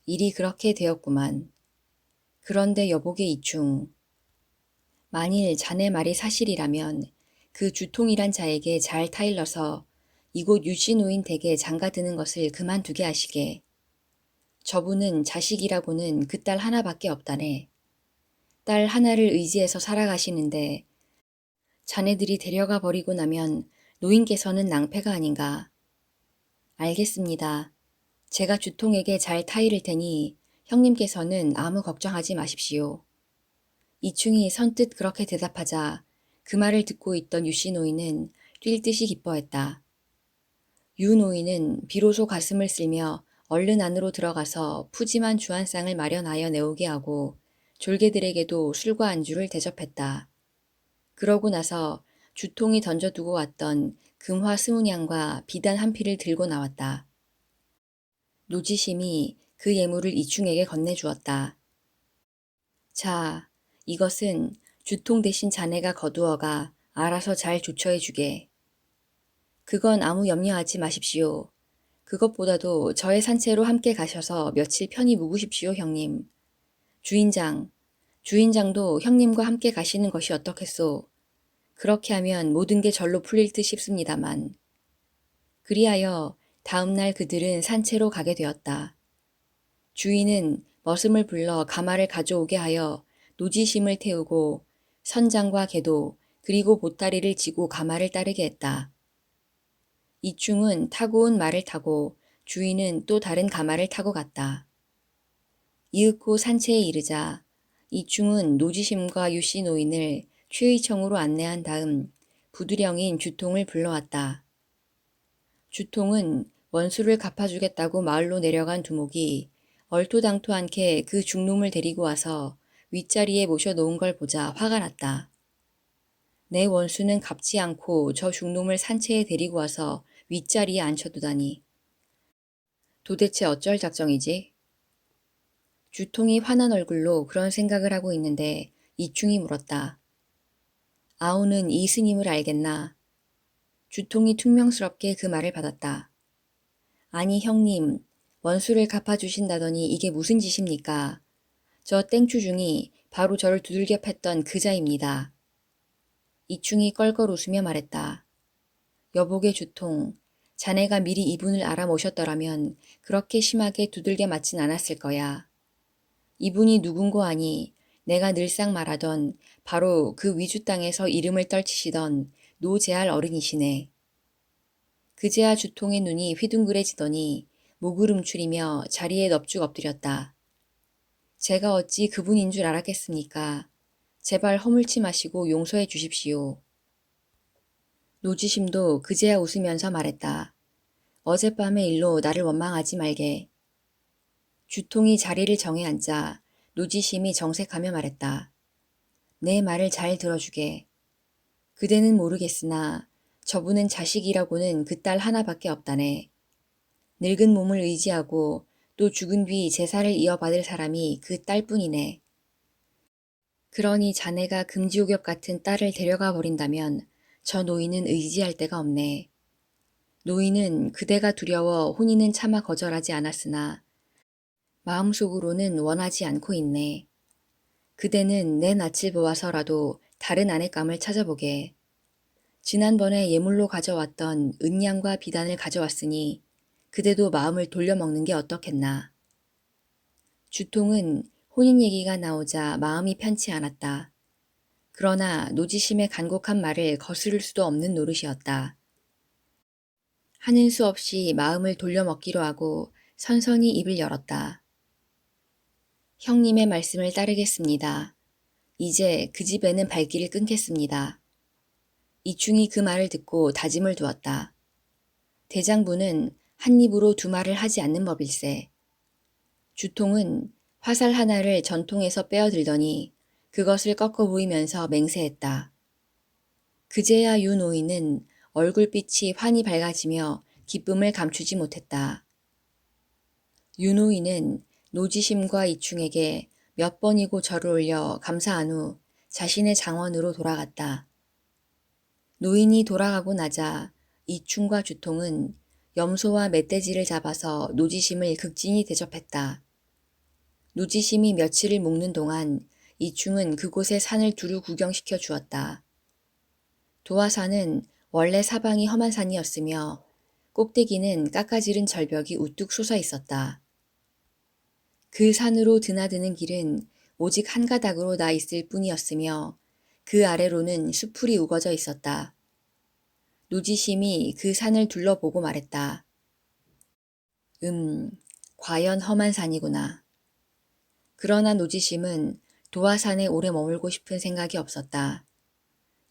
일이 그렇게 되었구만. 그런데 여보게 이충. 만일 자네 말이 사실이라면 그 주통이란 자에게 잘 타일러서 이곳 유씨노인 댁에 장가드는 것을 그만두게 하시게. 저분은 자식이라고는 그 딸 하나밖에 없다네. 딸 하나를 의지해서 살아가시는데 자네들이 데려가 버리고 나면 노인께서는 낭패가 아닌가. 알겠습니다. 제가 주통에게 잘 타이를 테니 형님께서는 아무 걱정하지 마십시오. 이충이 선뜻 그렇게 대답하자 그 말을 듣고 있던 유씨 노인은 뛸 듯이 기뻐했다. 유 노인은 비로소 가슴을 쓸며 얼른 안으로 들어가서 푸짐한 주안상을 마련하여 내오게 하고 졸개들에게도 술과 안주를 대접했다. 그러고 나서 주통이 던져두고 왔던 금화 스무냥과 비단 한 피를 들고 나왔다. 노지심이 그 예물을 이충에게 건네주었다. 자, 이것은 주통 대신 자네가 거두어가 알아서 잘 조처해주게. 그건 아무 염려하지 마십시오. 그것보다도 저의 산채로 함께 가셔서 며칠 편히 묵으십시오, 형님. 주인장도 형님과 함께 가시는 것이 어떻겠소. 그렇게 하면 모든 게 절로 풀릴 듯 싶습니다만. 그리하여 다음날 그들은 산채로 가게 되었다. 주인은 머슴을 불러 가마를 가져오게 하여 노지심을 태우고 선장과 개도 그리고 보따리를 지고 가마를 따르게 했다. 이충은 타고 온 말을 타고 주인은 또 다른 가마를 타고 갔다. 이윽고 산채에 이르자 이충은 노지심과 유씨 노인을 최의청으로 안내한 다음 부두령인 주통을 불러왔다. 주통은 원수를 갚아주겠다고 마을로 내려간 두목이 얼토당토 않게 그 중놈을 데리고 와서 윗자리에 모셔놓은 걸 보자 화가 났다. 내 원수는 갚지 않고 저 중놈을 산채에 데리고 와서 윗자리에 앉혀두다니. 도대체 어쩔 작정이지? 주통이 화난 얼굴로 그런 생각을 하고 있는데 이충이 물었다. 아우는 이 스님을 알겠나? 주통이 퉁명스럽게 그 말을 받았다. 아니 형님, 원수를 갚아주신다더니 이게 무슨 짓입니까? 저 땡추중이 바로 저를 두들겨 팼던 그자입니다. 이충이 껄껄 웃으며 말했다. 여복의 주통, 자네가 미리 이분을 알아모셨더라면 그렇게 심하게 두들겨 맞진 않았을 거야. 이분이 누군고 아니 내가 늘상 말하던 바로 그 위주 땅에서 이름을 떨치시던 노재할 어른이시네. 그제야 주통의 눈이 휘둥그레지더니 목을 움츠리며 자리에 넙죽 엎드렸다. 제가 어찌 그분인 줄 알았겠습니까? 제발 허물지 마시고 용서해 주십시오. 노지심도 그제야 웃으면서 말했다. 어젯밤의 일로 나를 원망하지 말게. 주통이 자리를 정해 앉자 노지심이 정색하며 말했다. 내 말을 잘 들어주게. 그대는 모르겠으나 저분은 자식이라고는 그 딸 하나밖에 없다네. 늙은 몸을 의지하고 또 죽은 뒤 제사를 이어받을 사람이 그 딸뿐이네. 그러니 자네가 금지옥엽 같은 딸을 데려가 버린다면 저 노인은 의지할 데가 없네. 노인은 그대가 두려워 혼인은 차마 거절하지 않았으나 마음속으로는 원하지 않고 있네. 그대는 내 낯을 보아서라도 다른 아내감을 찾아보게. 지난번에 예물로 가져왔던 은양과 비단을 가져왔으니 그대도 마음을 돌려먹는 게 어떻겠나. 주통은 혼인 얘기가 나오자 마음이 편치 않았다. 그러나 노지심의 간곡한 말을 거스를 수도 없는 노릇이었다. 하는 수 없이 마음을 돌려먹기로 하고 선선히 입을 열었다. 형님의 말씀을 따르겠습니다. 이제 그 집에는 발길을 끊겠습니다. 이충이 그 말을 듣고 다짐을 두었다. 대장부는 한 입으로 두 말을 하지 않는 법일세. 주통은 화살 하나를 전통에서 빼어들더니 그것을 꺾어 보이면서 맹세했다. 그제야 유 노인은 얼굴빛이 환히 밝아지며 기쁨을 감추지 못했다. 유 노인은 노지심과 이충에게 몇 번이고 절을 올려 감사한 후 자신의 장원으로 돌아갔다. 노인이 돌아가고 나자 이충과 주통은 염소와 멧돼지를 잡아서 노지심을 극진히 대접했다. 노지심이 며칠을 묵는 동안 이충은 그곳의 산을 두루 구경시켜 주었다. 도화산은 원래 사방이 험한 산이었으며 꼭대기는 깎아지른 절벽이 우뚝 솟아 있었다. 그 산으로 드나드는 길은 오직 한 가닥으로 나 있을 뿐이었으며 그 아래로는 수풀이 우거져 있었다. 노지심이 그 산을 둘러보고 말했다. 과연 험한 산이구나. 그러나 노지심은 도화산에 오래 머물고 싶은 생각이 없었다.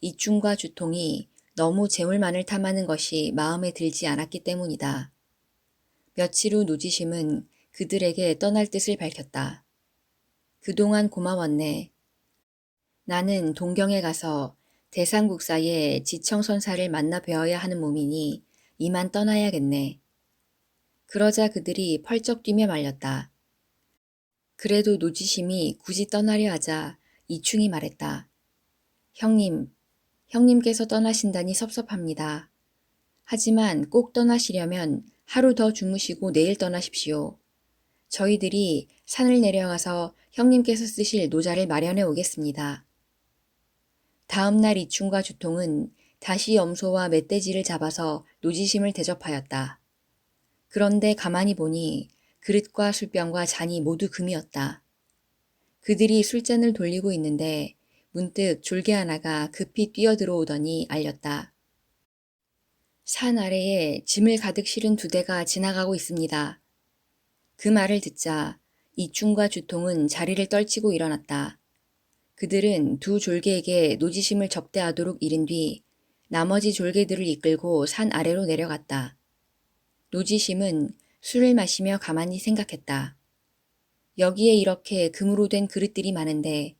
이충과 주통이 너무 재물만을 탐하는 것이 마음에 들지 않았기 때문이다. 며칠 후 노지심은 그들에게 떠날 뜻을 밝혔다. 그동안 고마웠네. 나는 동경에 가서 대상국사의 지청선사를 만나 뵈어야 하는 몸이니 이만 떠나야겠네. 그러자 그들이 펄쩍 뛰며 말렸다. 그래도 노지심이 굳이 떠나려 하자 이충이 말했다. 형님께서 떠나신다니 섭섭합니다. 하지만 꼭 떠나시려면 하루 더 주무시고 내일 떠나십시오. 저희들이 산을 내려가서 형님께서 쓰실 노자를 마련해 오겠습니다. 다음 날 이충과 주통은 다시 염소와 멧돼지를 잡아서 노지심을 대접하였다. 그런데 가만히 보니 그릇과 술병과 잔이 모두 금이었다. 그들이 술잔을 돌리고 있는데 문득 졸개 하나가 급히 뛰어들어오더니 알렸다. 산 아래에 짐을 가득 실은 두 대가 지나가고 있습니다. 그 말을 듣자 이충과 주통은 자리를 떨치고 일어났다. 그들은 두 졸개에게 노지심을 접대하도록 이른 뒤 나머지 졸개들을 이끌고 산 아래로 내려갔다. 노지심은 술을 마시며 가만히 생각했다. 여기에 이렇게 금으로 된 그릇들이 많은데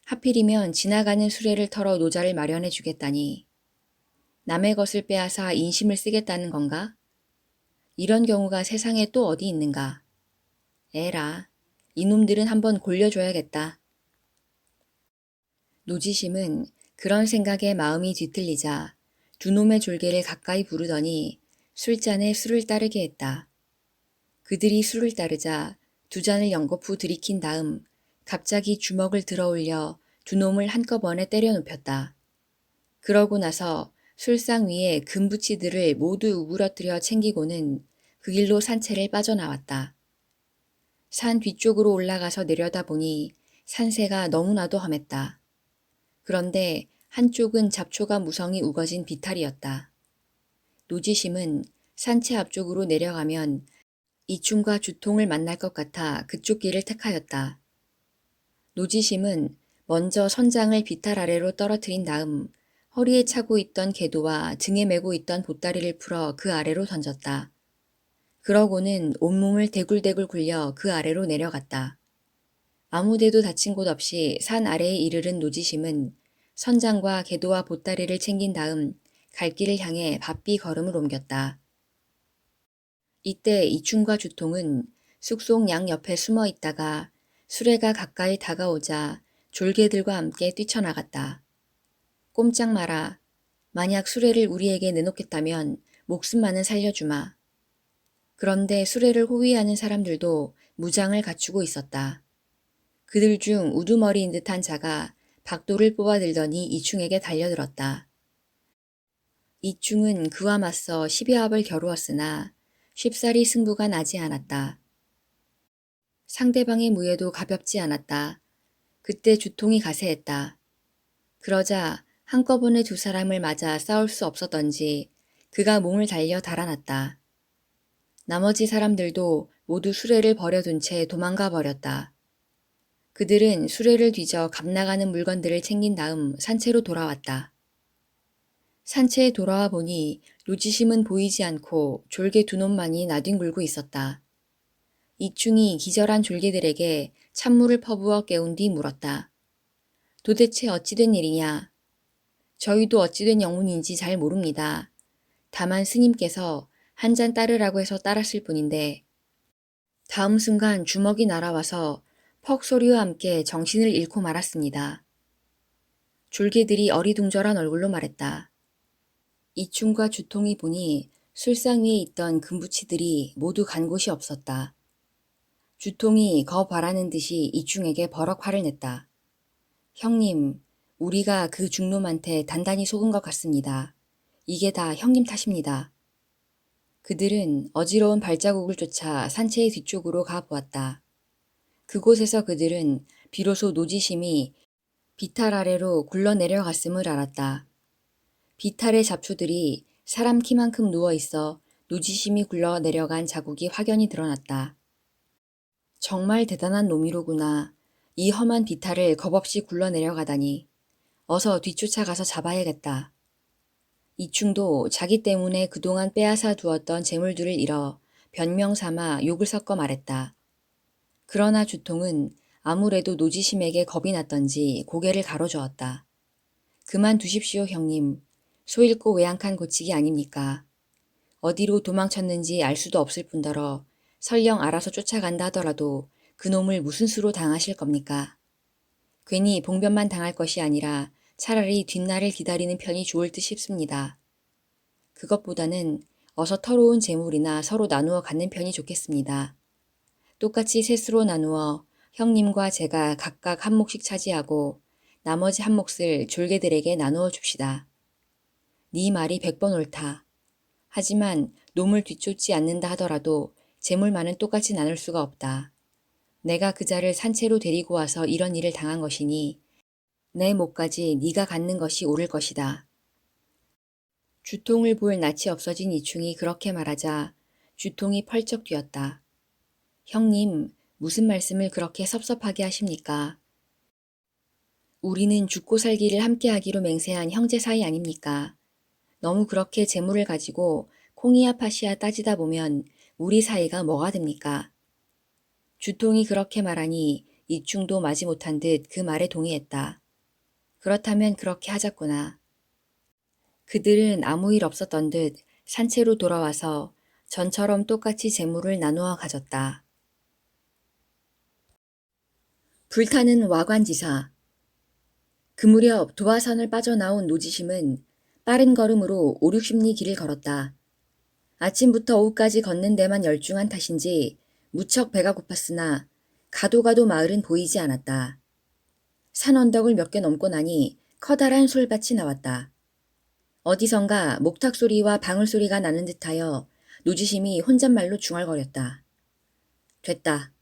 하필이면 지나가는 수레를 털어 노자를 마련해 주겠다니. 남의 것을 빼앗아 인심을 쓰겠다는 건가? 이런 경우가 세상에 또 어디 있는가? 에라, 이놈들은 한번 골려줘야겠다. 노지심은 그런 생각에 마음이 뒤틀리자 두 놈의 졸개를 가까이 부르더니 술잔에 술을 따르게 했다. 그들이 술을 따르자 두 잔을 연거푸 들이킨 다음 갑자기 주먹을 들어올려 두 놈을 한꺼번에 때려 눕혔다. 그러고 나서 술상 위에 금부치들을 모두 우그러뜨려 챙기고는 그 길로 산채를 빠져나왔다. 산 뒤쪽으로 올라가서 내려다보니 산세가 너무나도 험했다. 그런데 한쪽은 잡초가 무성히 우거진 비탈이었다. 노지심은 산채 앞쪽으로 내려가면 이충과 주통을 만날 것 같아 그쪽 길을 택하였다. 노지심은 먼저 선장을 비탈 아래로 떨어뜨린 다음 허리에 차고 있던 궤도와 등에 메고 있던 보따리를 풀어 그 아래로 던졌다. 그러고는 온몸을 대굴대굴 굴려 그 아래로 내려갔다. 아무데도 다친 곳 없이 산 아래에 이르른 노지심은 선장과 궤도와 보따리를 챙긴 다음 갈 길을 향해 바삐 걸음을 옮겼다. 이때 이충과 주통은 쑥속 양 옆에 숨어 있다가 수레가 가까이 다가오자 졸개들과 함께 뛰쳐나갔다. 꼼짝 마라. 만약 수레를 우리에게 내놓겠다면 목숨만은 살려주마. 그런데 수레를 호위하는 사람들도 무장을 갖추고 있었다. 그들 중 우두머리인 듯한 자가 박도를 뽑아들더니 이충에게 달려들었다. 이충은 그와 맞서 10여 합을 겨루었으나 쉽사리 승부가 나지 않았다. 상대방의 무예도 가볍지 않았다. 그때 주통이 가세했다. 그러자 한꺼번에 두 사람을 맞아 싸울 수 없었던지 그가 몸을 달려 달아났다. 나머지 사람들도 모두 수레를 버려둔 채 도망가 버렸다. 그들은 수레를 뒤져 갑나가는 물건들을 챙긴 다음 산채로 돌아왔다. 산채에 돌아와 보니 노지심은 보이지 않고 졸개 두 놈만이 나뒹굴고 있었다. 이충이 기절한 졸개들에게 찬물을 퍼부어 깨운 뒤 물었다. 도대체 어찌된 일이냐? 저희도 어찌된 영문인지 잘 모릅니다. 다만 스님께서 한 잔 따르라고 해서 따랐을 뿐인데 다음 순간 주먹이 날아와서 퍽 소리와 함께 정신을 잃고 말았습니다. 졸개들이 어리둥절한 얼굴로 말했다. 이충과 주통이 보니 술상 위에 있던 금부치들이 모두 간 곳이 없었다. 주통이 거 바라는 듯이 이충에게 버럭 화를 냈다. 형님, 우리가 그 중놈한테 단단히 속은 것 같습니다. 이게 다 형님 탓입니다. 그들은 어지러운 발자국을 쫓아 산채의 뒤쪽으로 가보았다. 그곳에서 그들은 비로소 노지심이 비탈 아래로 굴러 내려갔음을 알았다. 비탈의 잡초들이 사람 키만큼 누워있어 노지심이 굴러 내려간 자국이 확연히 드러났다. 정말 대단한 놈이로구나. 이 험한 비탈을 겁없이 굴러 내려가다니. 어서 뒤쫓아가서 잡아야겠다. 이충도 자기 때문에 그동안 빼앗아 두었던 재물들을 잃어 변명 삼아 욕을 섞어 말했다. 그러나 주통은 아무래도 노지심에게 겁이 났던지 고개를 가로저었다. 그만 두십시오, 형님. 소 잃고 외양간 고치기 아닙니까? 어디로 도망쳤는지 알 수도 없을 뿐더러 설령 알아서 쫓아간다 하더라도 그놈을 무슨 수로 당하실 겁니까? 괜히 봉변만 당할 것이 아니라 차라리 뒷날을 기다리는 편이 좋을 듯 싶습니다. 그것보다는 어서 터로운 재물이나 서로 나누어 갖는 편이 좋겠습니다. 똑같이 셋으로 나누어 형님과 제가 각각 한 몫씩 차지하고 나머지 한 몫을 졸개들에게 나누어 줍시다. 네 말이 100번 옳다. 하지만 놈을 뒤쫓지 않는다 하더라도 재물만은 똑같이 나눌 수가 없다. 내가 그자를 산채로 데리고 와서 이런 일을 당한 것이니 내 몫까지 네가 갖는 것이 옳을 것이다. 주통을 볼 낯이 없어진 이충이 그렇게 말하자 주통이 펄쩍 뛰었다. 형님, 무슨 말씀을 그렇게 섭섭하게 하십니까? 우리는 죽고 살기를 함께하기로 맹세한 형제 사이 아닙니까? 너무 그렇게 재물을 가지고 콩이야 팥이야 따지다 보면 우리 사이가 뭐가 됩니까? 주통이 그렇게 말하니 이충도 마지못한 듯 그 말에 동의했다. 그렇다면 그렇게 하자꾸나. 그들은 아무 일 없었던 듯 산채로 돌아와서 전처럼 똑같이 재물을 나누어 가졌다. 불타는 와관지사. 그 무렵 도화산을 빠져나온 노지심은 빠른 걸음으로 5, 60리 길을 걸었다. 아침부터 오후까지 걷는 데만 열중한 탓인지 무척 배가 고팠으나 가도 가도 마을은 보이지 않았다. 산 언덕을 몇 개 넘고 나니 커다란 솔밭이 나왔다. 어디선가 목탁 소리와 방울 소리가 나는 듯하여 노지심이 혼잣말로 중얼거렸다. 됐다.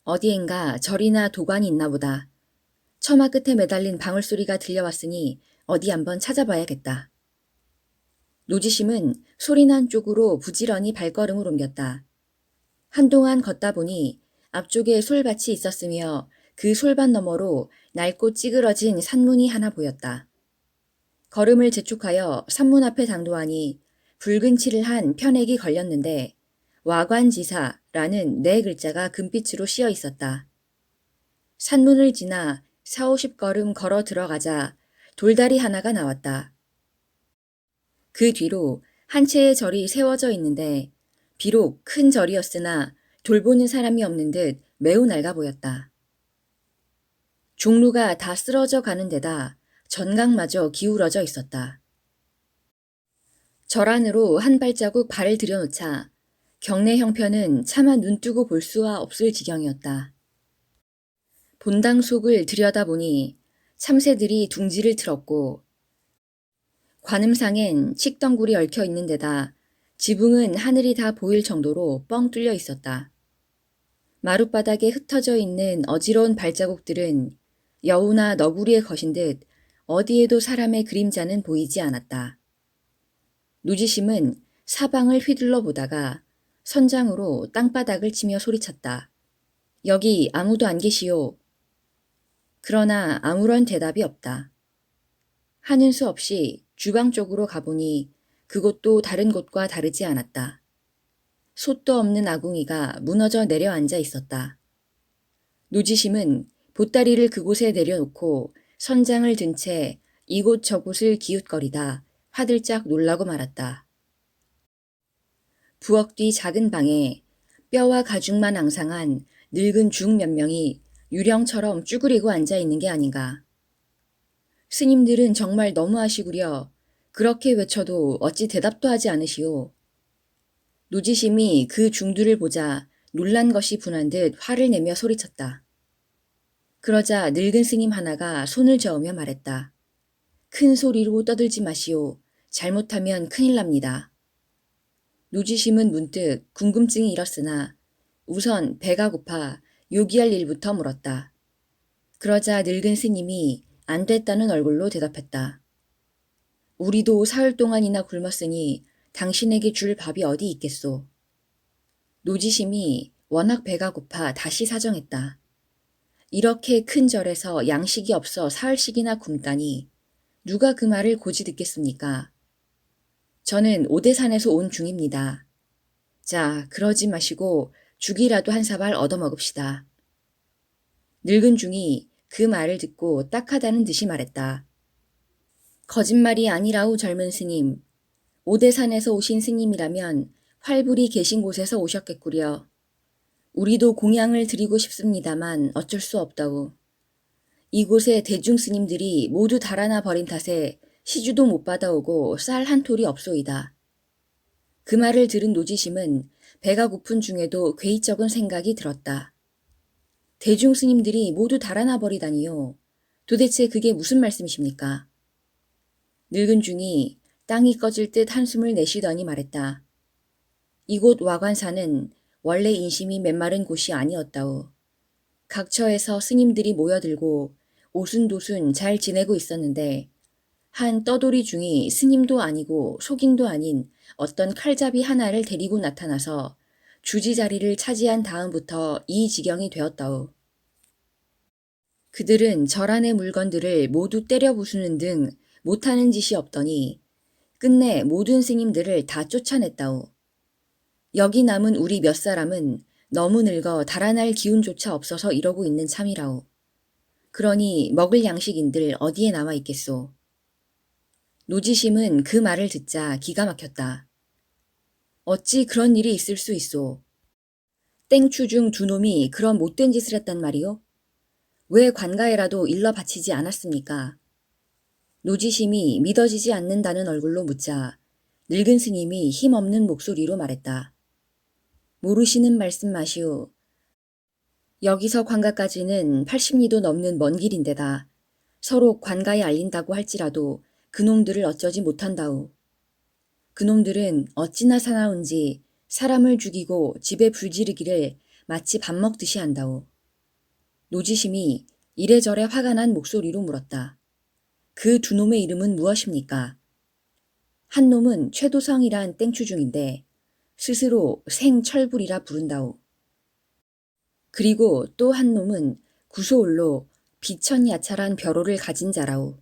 어디엔가 절이나 도관이 있나 보다. 처마 끝에 매달린 방울 소리가 들려왔으니 어디 한번 찾아봐야겠다. 노지심은 소리난 쪽으로 부지런히 발걸음을 옮겼다. 한동안 걷다 보니 앞쪽에 솔밭이 있었으며 그 솔밭 너머로 낡고 찌그러진 산문이 하나 보였다. 걸음을 재촉하여 산문 앞에 당도하니 붉은 칠을 한 편액이 걸렸는데 와관지사라는 네 글자가 금빛으로 씌어 있었다. 산문을 지나 40-50걸음 걸어 들어가자 돌다리 하나가 나왔다. 그 뒤로 한 채의 절이 세워져 있는데 비록 큰 절이었으나 돌보는 사람이 없는 듯 매우 낡아 보였다. 종루가 다 쓰러져 가는 데다 전각마저 기울어져 있었다. 절 안으로 한 발자국 발을 들여놓자 경내 형편은 차마 눈뜨고 볼 수가 없을 지경이었다. 본당 속을 들여다보니 참새들이 둥지를 틀었고 관음상엔 칡덩굴이 얽혀 있는 데다 지붕은 하늘이 다 보일 정도로 뻥 뚫려 있었다. 마룻바닥에 흩어져 있는 어지러운 발자국들은 여우나 너구리의 것인 듯 어디에도 사람의 그림자는 보이지 않았다. 노지심은 사방을 휘둘러 보다가 선장으로 땅바닥을 치며 소리쳤다. 여기 아무도 안 계시오. 그러나 아무런 대답이 없다. 하는 수 없이 주방 쪽으로 가보니 그곳도 다른 곳과 다르지 않았다. 솥도 없는 아궁이가 무너져 내려앉아 있었다. 노지심은 보따리를 그곳에 내려놓고 선장을 든 채 이곳 저곳을 기웃거리다 화들짝 놀라고 말았다. 부엌 뒤 작은 방에 뼈와 가죽만 앙상한 늙은 중 몇 명이 유령처럼 쭈그리고 앉아 있는 게 아닌가. 스님들은 정말 너무하시구려. 그렇게 외쳐도 어찌 대답도 하지 않으시오. 노지심이 그 중들을 보자 놀란 것이 분한 듯 화를 내며 소리쳤다. 그러자 늙은 스님 하나가 손을 저으며 말했다. 큰 소리로 떠들지 마시오. 잘못하면 큰일 납니다. 노지심은 문득 궁금증이 일었으나 우선 배가 고파 요기할 일부터 물었다. 그러자 늙은 스님이 안 됐다는 얼굴로 대답했다. 우리도 사흘 동안이나 굶었으니 당신에게 줄 밥이 어디 있겠소. 노지심이 워낙 배가 고파 다시 사정했다. 이렇게 큰 절에서 양식이 없어 사흘씩이나 굶다니 누가 그 말을 고지 듣겠습니까? 저는 오대산에서 온 중입니다. 자, 그러지 마시고 죽이라도 한 사발 얻어먹읍시다. 늙은 중이 그 말을 듣고 딱하다는 듯이 말했다. 거짓말이 아니라우 젊은 스님. 오대산에서 오신 스님이라면 활불이 계신 곳에서 오셨겠구려. 우리도 공양을 드리고 싶습니다만 어쩔 수 없다우. 이곳에 대중 스님들이 모두 달아나 버린 탓에 시주도 못 받아오고 쌀 한 톨이 없소이다. 그 말을 들은 노지심은 배가 고픈 중에도 괴이적은 생각이 들었다. 대중 스님들이 모두 달아나 버리다니요. 도대체 그게 무슨 말씀이십니까? 늙은 중이 땅이 꺼질 듯 한숨을 내쉬더니 말했다. 이곳 와관사는 원래 인심이 메마른 곳이 아니었다우. 각 처에서 스님들이 모여들고 오순도순 잘 지내고 있었는데 한 떠돌이 중이 스님도 아니고 속인도 아닌 어떤 칼잡이 하나를 데리고 나타나서 주지 자리를 차지한 다음부터 이 지경이 되었다우. 그들은 절 안의 물건들을 모두 때려 부수는 등 못하는 짓이 없더니 끝내 모든 스님들을 다 쫓아냈다우. 여기 남은 우리 몇 사람은 너무 늙어 달아날 기운조차 없어서 이러고 있는 참이라우. 그러니 먹을 양식인들 어디에 남아 있겠소. 노지심은 그 말을 듣자 기가 막혔다. 어찌 그런 일이 있을 수 있소. 땡추 중 두 놈이 그런 못된 짓을 했단 말이오? 왜 관가에라도 일러 바치지 않았습니까? 노지심이 믿어지지 않는다는 얼굴로 묻자 늙은 스님이 힘없는 목소리로 말했다. 모르시는 말씀 마시오. 여기서 관가까지는 80리도 넘는 먼 길인데다 서로 관가에 알린다고 할지라도 그놈들을 어쩌지 못한다오. 그놈들은 어찌나 사나운지 사람을 죽이고 집에 불지르기를 마치 밥 먹듯이 한다오. 노지심이 이래저래 화가 난 목소리로 물었다. 그 두 놈의 이름은 무엇입니까? 한 놈은 최도성이란 땡추중인데 스스로 생철불이라 부른다오. 그리고 또 한 놈은 구소올로 비천야찰한 벼로를 가진 자라오.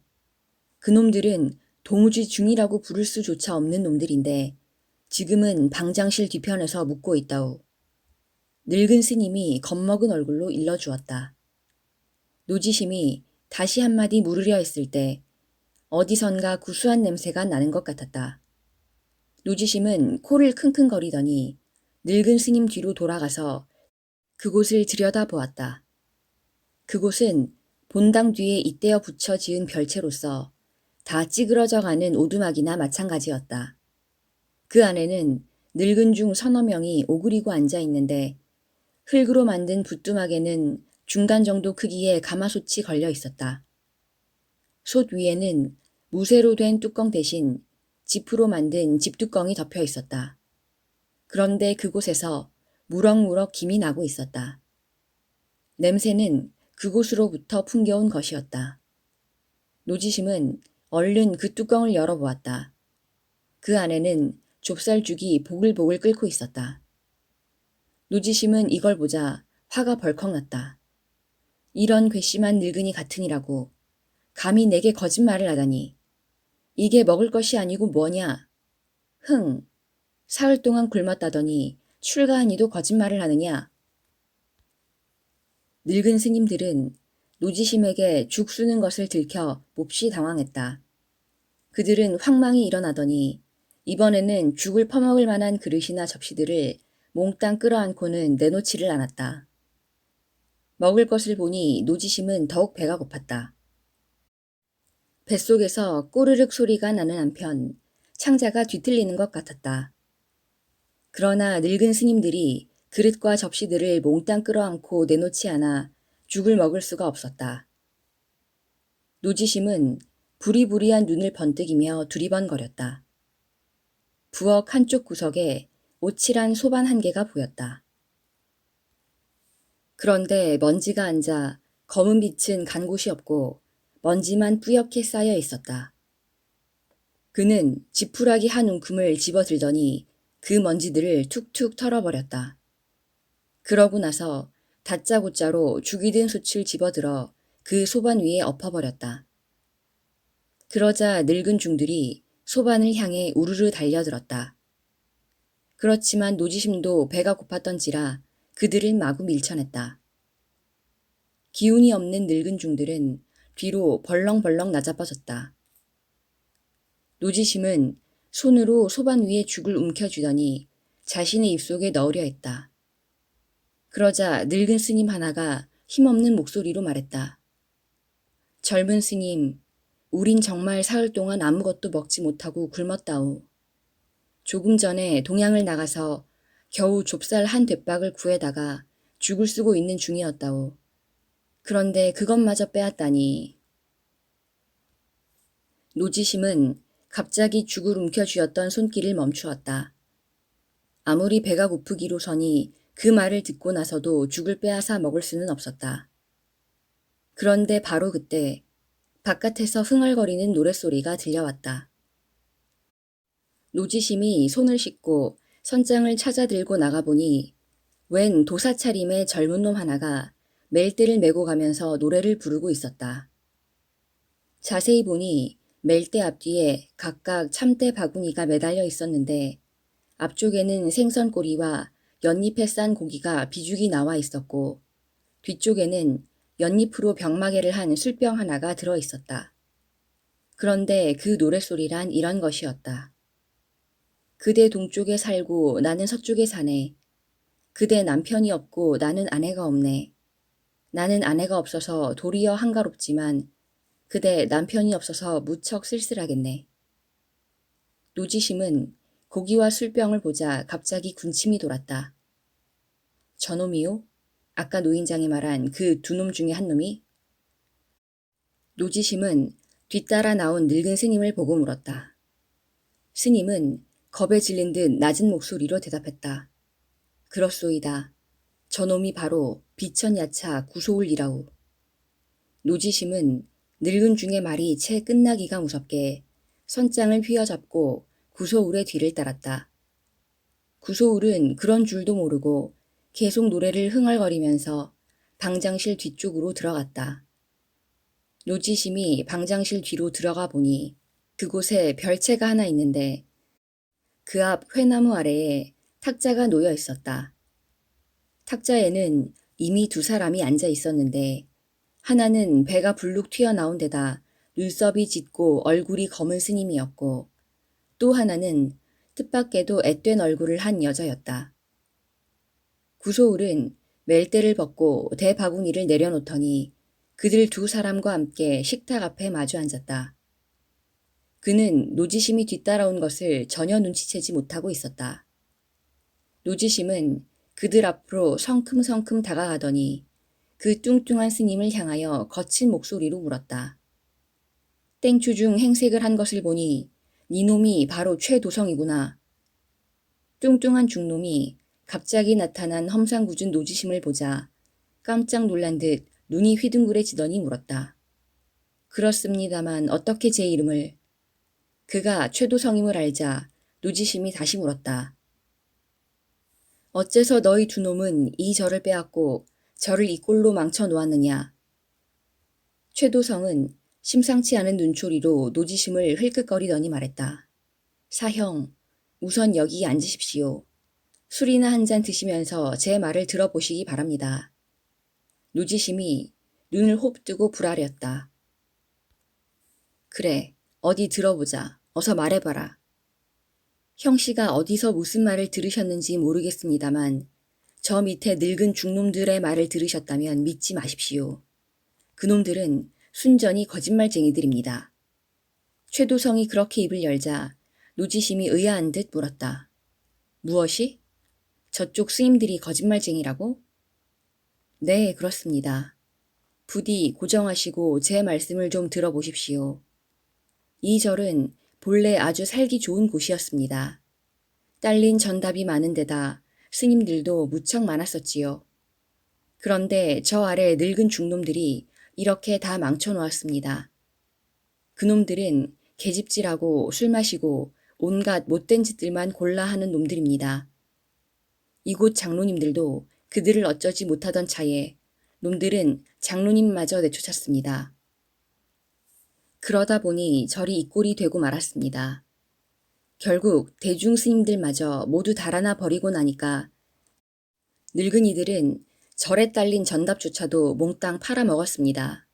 그놈들은 도무지 중이라고 부를 수조차 없는 놈들인데 지금은 방장실 뒤편에서 묵고 있다오. 늙은 스님이 겁먹은 얼굴로 일러주었다. 노지심이 다시 한마디 물으려 했을 때 어디선가 구수한 냄새가 나는 것 같았다. 노지심은 코를 킁킁거리더니 늙은 스님 뒤로 돌아가서 그곳을 들여다보았다. 그곳은 본당 뒤에 잇대어 붙여 지은 별채로서 다 찌그러져가는 오두막이나 마찬가지였다. 그 안에는 늙은 중 서너 명이 오그리고 앉아 있는데 흙으로 만든 붓두막에는 중간 정도 크기의 가마솥이 걸려 있었다. 솥 위에는 무쇠로 된 뚜껑 대신 지프로 만든 집뚜껑이 덮여 있었다. 그런데 그곳에서 무럭무럭 김이 나고 있었다. 냄새는 그곳으로부터 풍겨온 것이었다. 노지심은 얼른 그 뚜껑을 열어보았다. 그 안에는 좁쌀죽이 보글보글 끓고 있었다. 노지심은 이걸 보자 화가 벌컥 났다. 이런 괘씸한 늙은이 같으니라고 감히 내게 거짓말을 하다니. 이게 먹을 것이 아니고 뭐냐. 흥, 사흘 동안 굶었다더니 출가하니도 거짓말을 하느냐. 늙은 스님들은 노지심에게 죽 쓰는 것을 들켜 몹시 당황했다. 그들은 황망히 일어나더니 이번에는 죽을 퍼먹을 만한 그릇이나 접시들을 몽땅 끌어안고는 내놓지를 않았다. 먹을 것을 보니 노지심은 더욱 배가 고팠다. 뱃속에서 꼬르륵 소리가 나는 한편 창자가 뒤틀리는 것 같았다. 그러나 늙은 스님들이 그릇과 접시들을 몽땅 끌어안고 내놓지 않아 죽을 먹을 수가 없었다. 노지심은 부리부리한 눈을 번뜩이며 두리번거렸다. 부엌 한쪽 구석에 오칠한 소반 한 개가 보였다. 그런데 먼지가 앉아 검은 빛은 간 곳이 없고 먼지만 뿌옇게 쌓여 있었다. 그는 지푸라기 한 움큼을 집어들더니 그 먼지들을 툭툭 털어버렸다. 그러고 나서 다짜고짜로 죽이 든 솥을 집어들어 그 소반 위에 엎어버렸다. 그러자 늙은 중들이 소반을 향해 우르르 달려들었다. 그렇지만 노지심도 배가 고팠던지라 그들을 마구 밀쳐냈다. 기운이 없는 늙은 중들은 뒤로 벌렁벌렁 나자빠졌다. 노지심은 손으로 소반 위에 죽을 움켜쥐더니 자신의 입속에 넣으려 했다. 그러자 늙은 스님 하나가 힘없는 목소리로 말했다. 젊은 스님, 우린 정말 사흘 동안 아무것도 먹지 못하고 굶었다오. 조금 전에 동양을 나가서 겨우 좁쌀 한 뙣박을 구해다가 죽을 쓰고 있는 중이었다오. 그런데 그것마저 빼앗다니. 노지심은 갑자기 죽을 움켜쥐었던 손길을 멈추었다. 아무리 배가 고프기로서니 그 말을 듣고 나서도 죽을 빼앗아 먹을 수는 없었다. 그런데 바로 그때 바깥에서 흥얼거리는 노랫소리가 들려왔다. 노지심이 손을 씻고 선장을 찾아 들고 나가보니 웬 도사차림의 젊은 놈 하나가 멜대를 메고 가면서 노래를 부르고 있었다. 자세히 보니 멜대 앞뒤에 각각 참대 바구니가 매달려 있었는데 앞쪽에는 생선꼬리와 연잎에 싼 고기가 비죽이 나와 있었고 뒤쪽에는 연잎으로 병마개를 한 술병 하나가 들어 있었다. 그런데 그 노랫소리란 이런 것이었다. 그대 동쪽에 살고 나는 서쪽에 사네. 그대 남편이 없고 나는 아내가 없네. 나는 아내가 없어서 도리어 한가롭지만 그대 남편이 없어서 무척 쓸쓸하겠네. 노지심은 고기와 술병을 보자 갑자기 군침이 돌았다. 저놈이요? 아까 노인장이 말한 그 두 놈 중에 한 놈이? 노지심은 뒤따라 나온 늙은 스님을 보고 물었다. 스님은 겁에 질린 듯 낮은 목소리로 대답했다. 그렇소이다. 저놈이 바로 비천야차 구소울이라우. 노지심은 늙은 중의 말이 채 끝나기가 무섭게 선장을 휘어잡고 구소울의 뒤를 따랐다. 구소울은 그런 줄도 모르고 계속 노래를 흥얼거리면서 방장실 뒤쪽으로 들어갔다. 노지심이 방장실 뒤로 들어가 보니 그곳에 별채가 하나 있는데 그 앞 회나무 아래에 탁자가 놓여 있었다. 탁자에는 이미 두 사람이 앉아 있었는데 하나는 배가 불룩 튀어나온 데다 눈썹이 짙고 얼굴이 검은 스님이었고 또 하나는 뜻밖에도 앳된 얼굴을 한 여자였다. 구소울은 멜대를 벗고 대바구니를 내려놓더니 그들 두 사람과 함께 식탁 앞에 마주 앉았다. 그는 노지심이 뒤따라온 것을 전혀 눈치채지 못하고 있었다. 노지심은 그들 앞으로 성큼성큼 다가가더니 그 뚱뚱한 스님을 향하여 거친 목소리로 물었다. 땡추 중 행색을 한 것을 보니 니놈이 바로 최도성이구나. 뚱뚱한 중놈이 갑자기 나타난 험상궂은 노지심을 보자 깜짝 놀란 듯 눈이 휘둥그레지더니 물었다. 그렇습니다만 어떻게 제 이름을? 그가 최도성임을 알자 노지심이 다시 물었다. 어째서 너희 두 놈은 이 절을 빼앗고 저를 이 꼴로 망쳐 놓았느냐? 최도성은 심상치 않은 눈초리로 노지심을 흘끗거리더니 말했다. 사형, 우선 여기 앉으십시오. 술이나 한 잔 드시면서 제 말을 들어보시기 바랍니다. 노지심이 눈을 홉뜨고 불아렸다. 그래, 어디 들어보자. 어서 말해봐라. 형씨가 어디서 무슨 말을 들으셨는지 모르겠습니다만 저 밑에 늙은 중놈들의 말을 들으셨다면 믿지 마십시오. 그놈들은 순전히 거짓말쟁이들입니다. 최도성이 그렇게 입을 열자 노지심이 의아한 듯 물었다. 무엇이? 저쪽 스님들이 거짓말쟁이라고? 네, 그렇습니다. 부디 고정하시고 제 말씀을 좀 들어보십시오. 이 절은 본래 아주 살기 좋은 곳이었습니다. 딸린 전답이 많은 데다 스님들도 무척 많았었지요. 그런데 저 아래 늙은 중놈들이 이렇게 다 망쳐놓았습니다. 그놈들은 계집질하고 술 마시고 온갖 못된 짓들만 골라 하는 놈들입니다. 이곳 장로님들도 그들을 어쩌지 못하던 차에 놈들은 장로님마저 내쫓았습니다. 그러다 보니 절이 이 꼴이 되고 말았습니다. 결국 대중 스님들마저 모두 달아나 버리고 나니까 늙은이들은 절에 딸린 전답조차도 몽땅 팔아먹었습니다.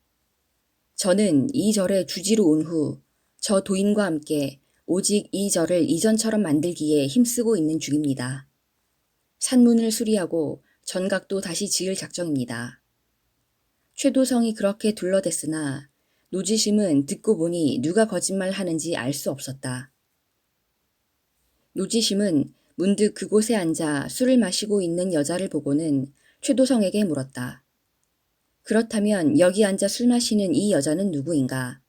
저는 이 절에 주지로 온 후 저 도인과 함께 오직 이 절을 이전처럼 만들기에 힘쓰고 있는 중입니다. 산문을 수리하고 전각도 다시 지을 작정입니다. 최도성이 그렇게 둘러댔으나 노지심은 듣고 보니 누가 거짓말하는지 알 수 없었다. 노지심은 문득 그곳에 앉아 술을 마시고 있는 여자를 보고는 최도성에게 물었다. 그렇다면 여기 앉아 술 마시는 이 여자는 누구인가?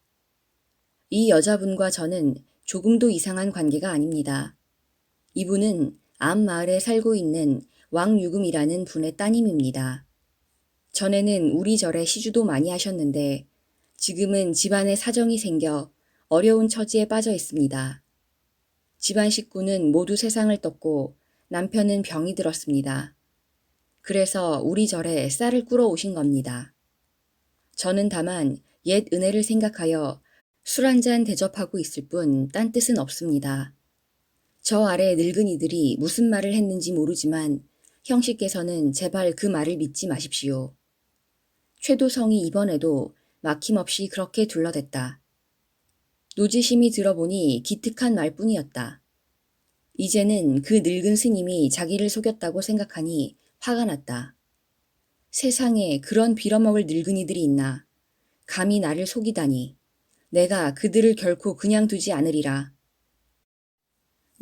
이 여자분과 저는 조금도 이상한 관계가 아닙니다. 이분은 앞 마을에 살고 있는 왕유금이라는 분의 따님입니다. 전에는 우리 절에 시주도 많이 하셨는데 지금은 집안에 사정이 생겨 어려운 처지에 빠져 있습니다. 집안 식구는 모두 세상을 떴고 남편은 병이 들었습니다. 그래서 우리 절에 쌀을 꾸러 오신 겁니다. 저는 다만 옛 은혜를 생각하여 술 한 잔 대접하고 있을 뿐 딴 뜻은 없습니다. 저 아래 늙은이들이 무슨 말을 했는지 모르지만 형씨께서는 제발 그 말을 믿지 마십시오. 최도성이 이번에도 막힘없이 그렇게 둘러댔다. 노지심이 들어보니 기특한 말뿐이었다. 이제는 그 늙은 스님이 자기를 속였다고 생각하니 화가 났다. 세상에 그런 빌어먹을 늙은이들이 있나. 감히 나를 속이다니. 내가 그들을 결코 그냥 두지 않으리라.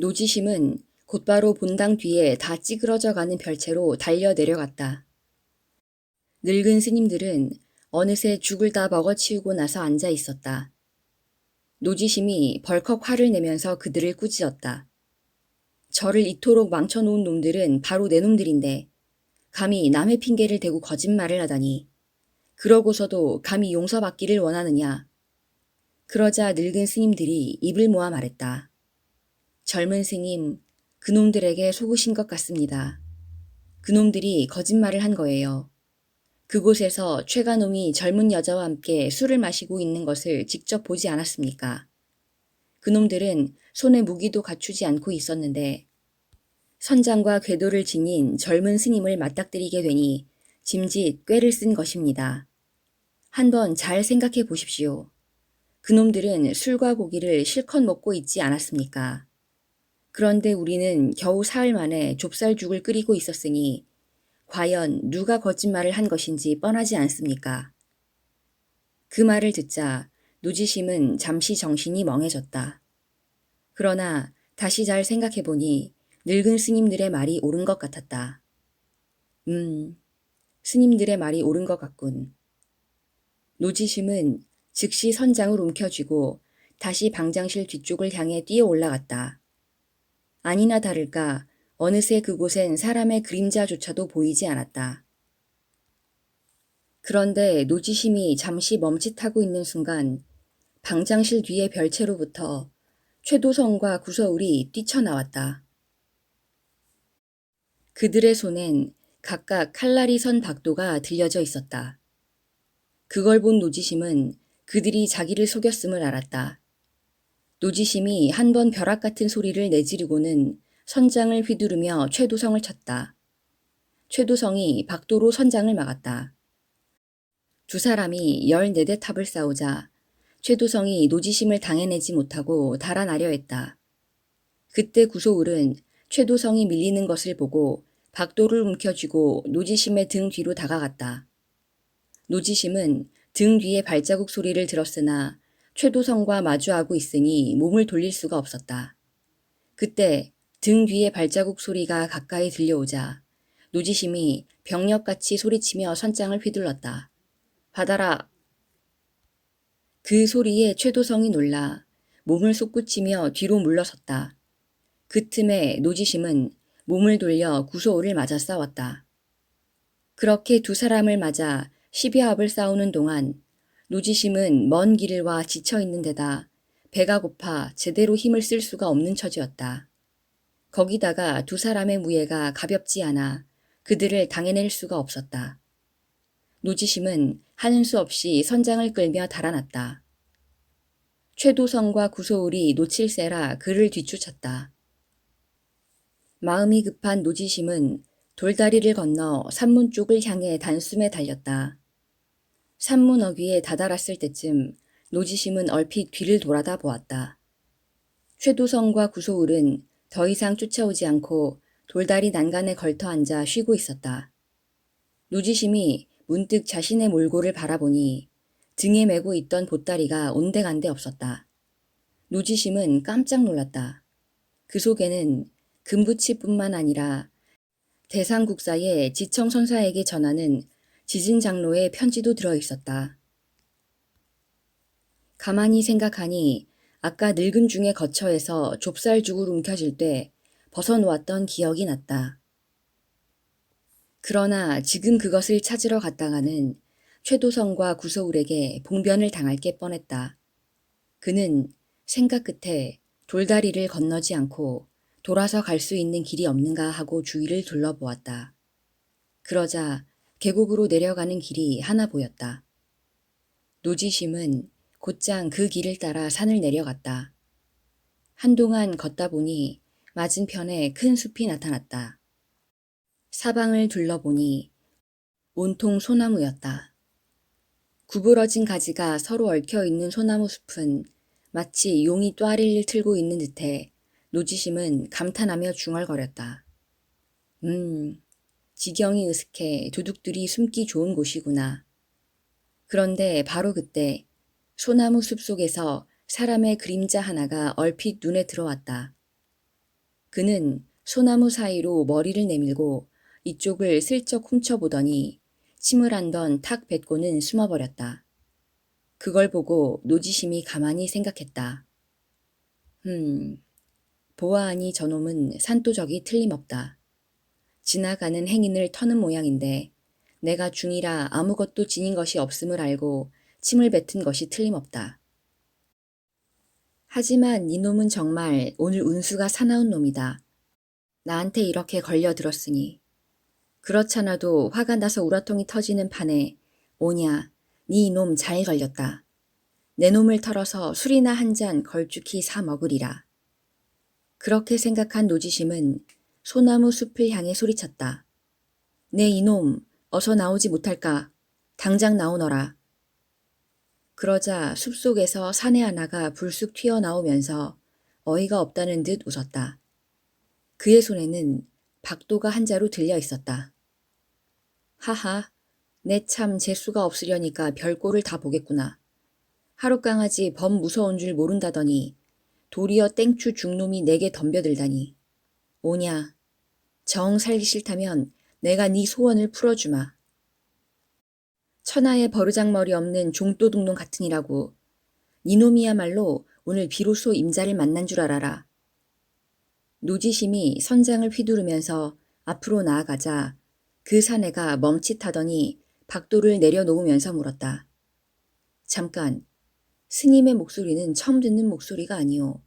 노지심은 곧바로 본당 뒤에 다 찌그러져 가는 별채로 달려 내려갔다. 늙은 스님들은 어느새 죽을 다 먹어치우고 나서 앉아 있었다. 노지심이 벌컥 화를 내면서 그들을 꾸짖었다. 저를 이토록 망쳐놓은 놈들은 바로 내 놈들인데 감히 남의 핑계를 대고 거짓말을 하다니. 그러고서도 감히 용서받기를 원하느냐. 그러자 늙은 스님들이 입을 모아 말했다. 젊은 스님, 그놈들에게 속으신 것 같습니다. 그놈들이 거짓말을 한 거예요. 그곳에서 최가놈이 젊은 여자와 함께 술을 마시고 있는 것을 직접 보지 않았습니까? 그놈들은 손에 무기도 갖추지 않고 있었는데 선장과 궤도를 지닌 젊은 스님을 맞닥뜨리게 되니 짐짓 꾀를 쓴 것입니다. 한번 잘 생각해 보십시오. 그놈들은 술과 고기를 실컷 먹고 있지 않았습니까? 그런데 우리는 겨우 사흘 만에 좁쌀죽을 끓이고 있었으니 과연 누가 거짓말을 한 것인지 뻔하지 않습니까? 그 말을 듣자 노지심은 잠시 정신이 멍해졌다. 그러나 다시 잘 생각해보니 늙은 스님들의 말이 옳은 것 같았다. 스님들의 말이 옳은 것 같군. 노지심은 즉시 선장을 움켜쥐고 다시 방장실 뒤쪽을 향해 뛰어 올라갔다. 아니나 다를까 어느새 그곳엔 사람의 그림자조차도 보이지 않았다. 그런데 노지심이 잠시 멈칫하고 있는 순간 방장실 뒤의 별채로부터 최도성과 구서울이 뛰쳐나왔다. 그들의 손엔 각각 칼날이 선 박도가 들려져 있었다. 그걸 본 노지심은 그들이 자기를 속였음을 알았다. 노지심이 한 번 벼락 같은 소리를 내지르고는 선장을 휘두르며 최도성을 쳤다. 최도성이 박도로 선장을 막았다. 두 사람이 14대 탑을 싸우자 최도성이 노지심을 당해내지 못하고 달아나려 했다. 그때 구소울은 최도성이 밀리는 것을 보고 박도를 움켜쥐고 노지심의 등 뒤로 다가갔다. 노지심은 등 뒤의 발자국 소리를 들었으나 최도성과 마주하고 있으니 몸을 돌릴 수가 없었다. 그때 등 뒤의 발자국 소리가 가까이 들려오자 노지심이 병력같이 소리치며 선장을 휘둘렀다. 받아라. 그 소리에 최도성이 놀라 몸을 솟구치며 뒤로 물러섰다. 그 틈에 노지심은 몸을 돌려 구소울을 맞아 싸웠다. 그렇게 두 사람을 맞아 10여합을 싸우는 동안 노지심은 먼 길을 와 지쳐있는 데다 배가 고파 제대로 힘을 쓸 수가 없는 처지였다. 거기다가 두 사람의 무예가 가볍지 않아 그들을 당해낼 수가 없었다. 노지심은 하는 수 없이 선장을 끌며 달아났다. 최도성과 구소울이 놓칠세라 그를 뒤쫓았다. 마음이 급한 노지심은 돌다리를 건너 산문 쪽을 향해 단숨에 달렸다. 산문 어귀에 다다랐을 때쯤 노지심은 얼핏 뒤를 돌아다 보았다. 최도성과 구소울은 더 이상 쫓아오지 않고 돌다리 난간에 걸터 앉아 쉬고 있었다. 노지심이 문득 자신의 몰골을 바라보니 등에 메고 있던 보따리가 온데간데 없었다. 노지심은 깜짝 놀랐다. 그 속에는 금부치뿐만 아니라 대상국사의 지청선사에게 전하는 지진장로의 편지도 들어있었다. 가만히 생각하니 아까 늙은 중의 거처에서 좁쌀죽을 움켜쥘 때 벗어놓았던 기억이 났다. 그러나 지금 그것을 찾으러 갔다가는 최도성과 구서울에게 봉변을 당할 게 뻔했다. 그는 생각 끝에 돌다리를 건너지 않고 돌아서 갈 수 있는 길이 없는가 하고 주위를 둘러보았다. 그러자 계곡으로 내려가는 길이 하나 보였다. 노지심은 곧장 그 길을 따라 산을 내려갔다. 한동안 걷다 보니 맞은편에 큰 숲이 나타났다. 사방을 둘러보니 온통 소나무였다. 구부러진 가지가 서로 얽혀있는 소나무 숲은 마치 용이 또아리를 틀고 있는 듯해 노지심은 감탄하며 중얼거렸다. 지경이 으슥해 도둑들이 숨기 좋은 곳이구나. 그런데 바로 그때 소나무 숲 속에서 사람의 그림자 하나가 얼핏 눈에 들어왔다. 그는 소나무 사이로 머리를 내밀고 이쪽을 슬쩍 훔쳐보더니 침을 한던 탁 뱉고는 숨어버렸다. 그걸 보고 노지심이 가만히 생각했다. 보아하니 저놈은 산도적이 틀림없다. 지나가는 행인을 터는 모양인데 내가 중이라 아무것도 지닌 것이 없음을 알고 침을 뱉은 것이 틀림없다. 하지만 이놈은 정말 오늘 운수가 사나운 놈이다. 나한테 이렇게 걸려들었으니. 그렇잖아도 화가 나서 우라통이 터지는 판에 오냐, 네 이놈 잘 걸렸다. 내 놈을 털어서 술이나 한 잔 걸쭉히 사 먹으리라. 그렇게 생각한 노지심은 소나무 숲을 향해 소리쳤다. 내 이놈, 어서 나오지 못할까? 당장 나오너라. 그러자 숲속에서 사내 하나가 불쑥 튀어나오면서 어이가 없다는 듯 웃었다. 그의 손에는 박도가 한 자루 들려 있었다. 하하, 내 참 재수가 없으려니까 별꼴을 다 보겠구나. 하룻강아지 범 무서운 줄 모른다더니 도리어 땡추 중놈이 내게 덤벼들다니. 오냐, 정 살기 싫다면 내가 네 소원을 풀어주마. 천하에 버르장머리 없는 종도둑놈 같으니라고. 니놈이야말로 오늘 비로소 임자를 만난 줄 알아라. 노지심이 선장을 휘두르면서 앞으로 나아가자 그 사내가 멈칫하더니 박도를 내려놓으면서 물었다. 잠깐, 스님의 목소리는 처음 듣는 목소리가 아니오.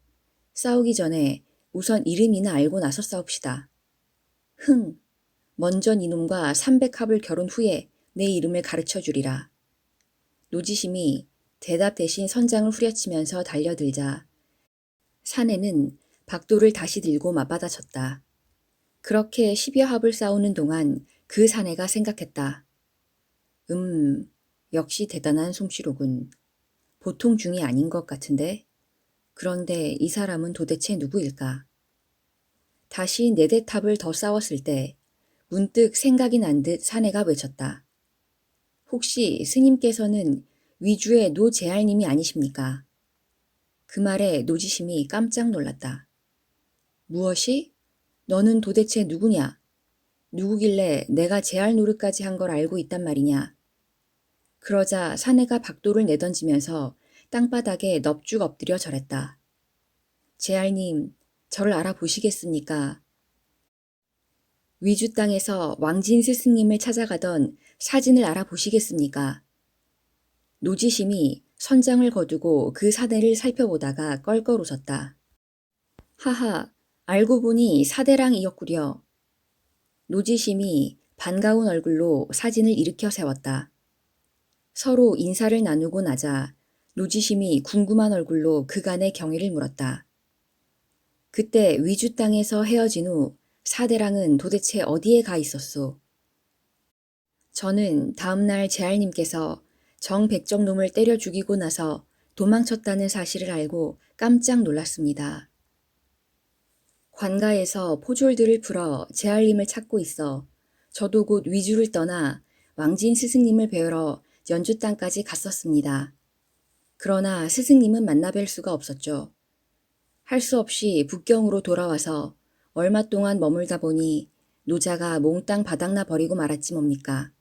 싸우기 전에 우선 이름이나 알고 나서 싸웁시다. 흥, 먼저 이놈과 300합을 결혼 후에 내 이름을 가르쳐주리라. 노지심이 대답 대신 선장을 후려치면서 달려들자 사내는 박도를 다시 들고 맞받아쳤다. 그렇게 10여 합을 싸우는 동안 그 사내가 생각했다. 역시 대단한 솜씨로군. 보통 중이 아닌 것 같은데. 그런데 이 사람은 도대체 누구일까? 다시 4대탑을 더 싸웠을 때 문득 생각이 난 듯 사내가 외쳤다. 혹시 스님께서는 위주의 노재알님이 아니십니까? 그 말에 노지심이 깜짝 놀랐다. 무엇이? 너는 도대체 누구냐? 누구길래 내가 재알 노릇까지 한 걸 알고 있단 말이냐? 그러자 사내가 박도를 내던지면서 땅바닥에 넙죽 엎드려 절했다. 재알님, 저를 알아보시겠습니까? 위주 땅에서 왕진 스승님을 찾아가던 사진을 알아보시겠습니까? 노지심이 선장을 거두고 그 사내를 살펴보다가 껄껄 웃었다. 하하, 알고 보니 사대랑이었구려. 노지심이 반가운 얼굴로 사진을 일으켜 세웠다. 서로 인사를 나누고 나자 노지심이 궁금한 얼굴로 그간의 경위를 물었다. 그때 위주 땅에서 헤어진 후 사대랑은 도대체 어디에 가 있었소? 저는 다음날 재알님께서 정백정놈을 때려 죽이고 나서 도망쳤다는 사실을 알고 깜짝 놀랐습니다. 관가에서 포졸들을 풀어 재알님을 찾고 있어 저도 곧 위주를 떠나 왕진 스승님을 뵈러 연주 땅까지 갔었습니다. 그러나 스승님은 만나뵐 수가 없었죠. 할 수 없이 북경으로 돌아와서 얼마 동안 머물다 보니 노자가 몽땅 바닥나 버리고 말았지 뭡니까.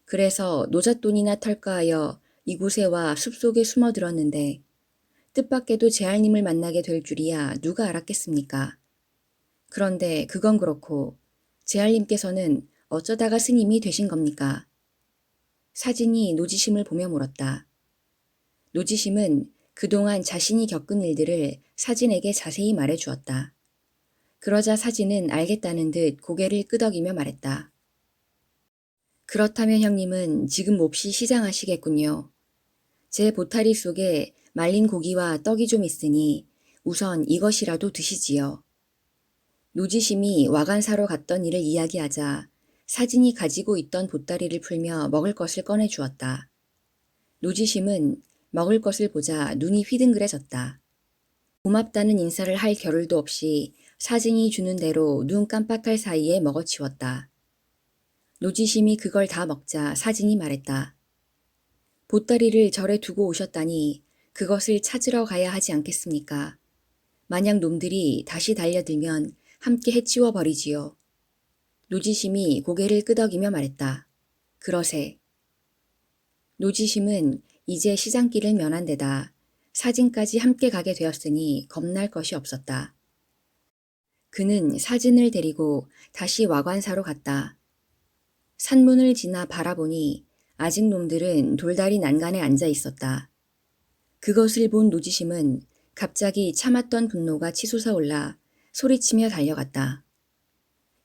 그래서 노잣돈이나 털까 하여 이곳에 와 숲속에 숨어들었는데 뜻밖에도 재알님을 만나게 될 줄이야 누가 알았겠습니까. 그런데 그건 그렇고 재알님께서는 어쩌다가 스님이 되신 겁니까? 사진이 노지심을 보며 물었다. 노지심은 그동안 자신이 겪은 일들을 사진에게 자세히 말해주었다. 그러자 사진은 알겠다는 듯 고개를 끄덕이며 말했다. 그렇다면 형님은 지금 몹시 시장하시겠군요. 제 보따리 속에 말린 고기와 떡이 좀 있으니 우선 이것이라도 드시지요. 노지심이 와간 사러 갔던 일을 이야기하자 사진이 가지고 있던 보따리를 풀며 먹을 것을 꺼내주었다. 노지심은 먹을 것을 보자 눈이 휘둥그레졌다. 고맙다는 인사를 할 겨를도 없이 사진이 주는 대로 눈 깜빡할 사이에 먹어치웠다. 노지심이 그걸 다 먹자 사진이 말했다. 보따리를 절에 두고 오셨다니 그것을 찾으러 가야 하지 않겠습니까? 만약 놈들이 다시 달려들면 함께 해치워 버리지요. 노지심이 고개를 끄덕이며 말했다. 그러세. 노지심은 이제 시장길을 면한 데다 사진까지 함께 가게 되었으니 겁날 것이 없었다. 그는 사진을 데리고 다시 와관사로 갔다. 산문을 지나 바라보니 아직 놈들은 돌다리 난간에 앉아 있었다. 그것을 본 노지심은 갑자기 참았던 분노가 치솟아 올라 소리치며 달려갔다.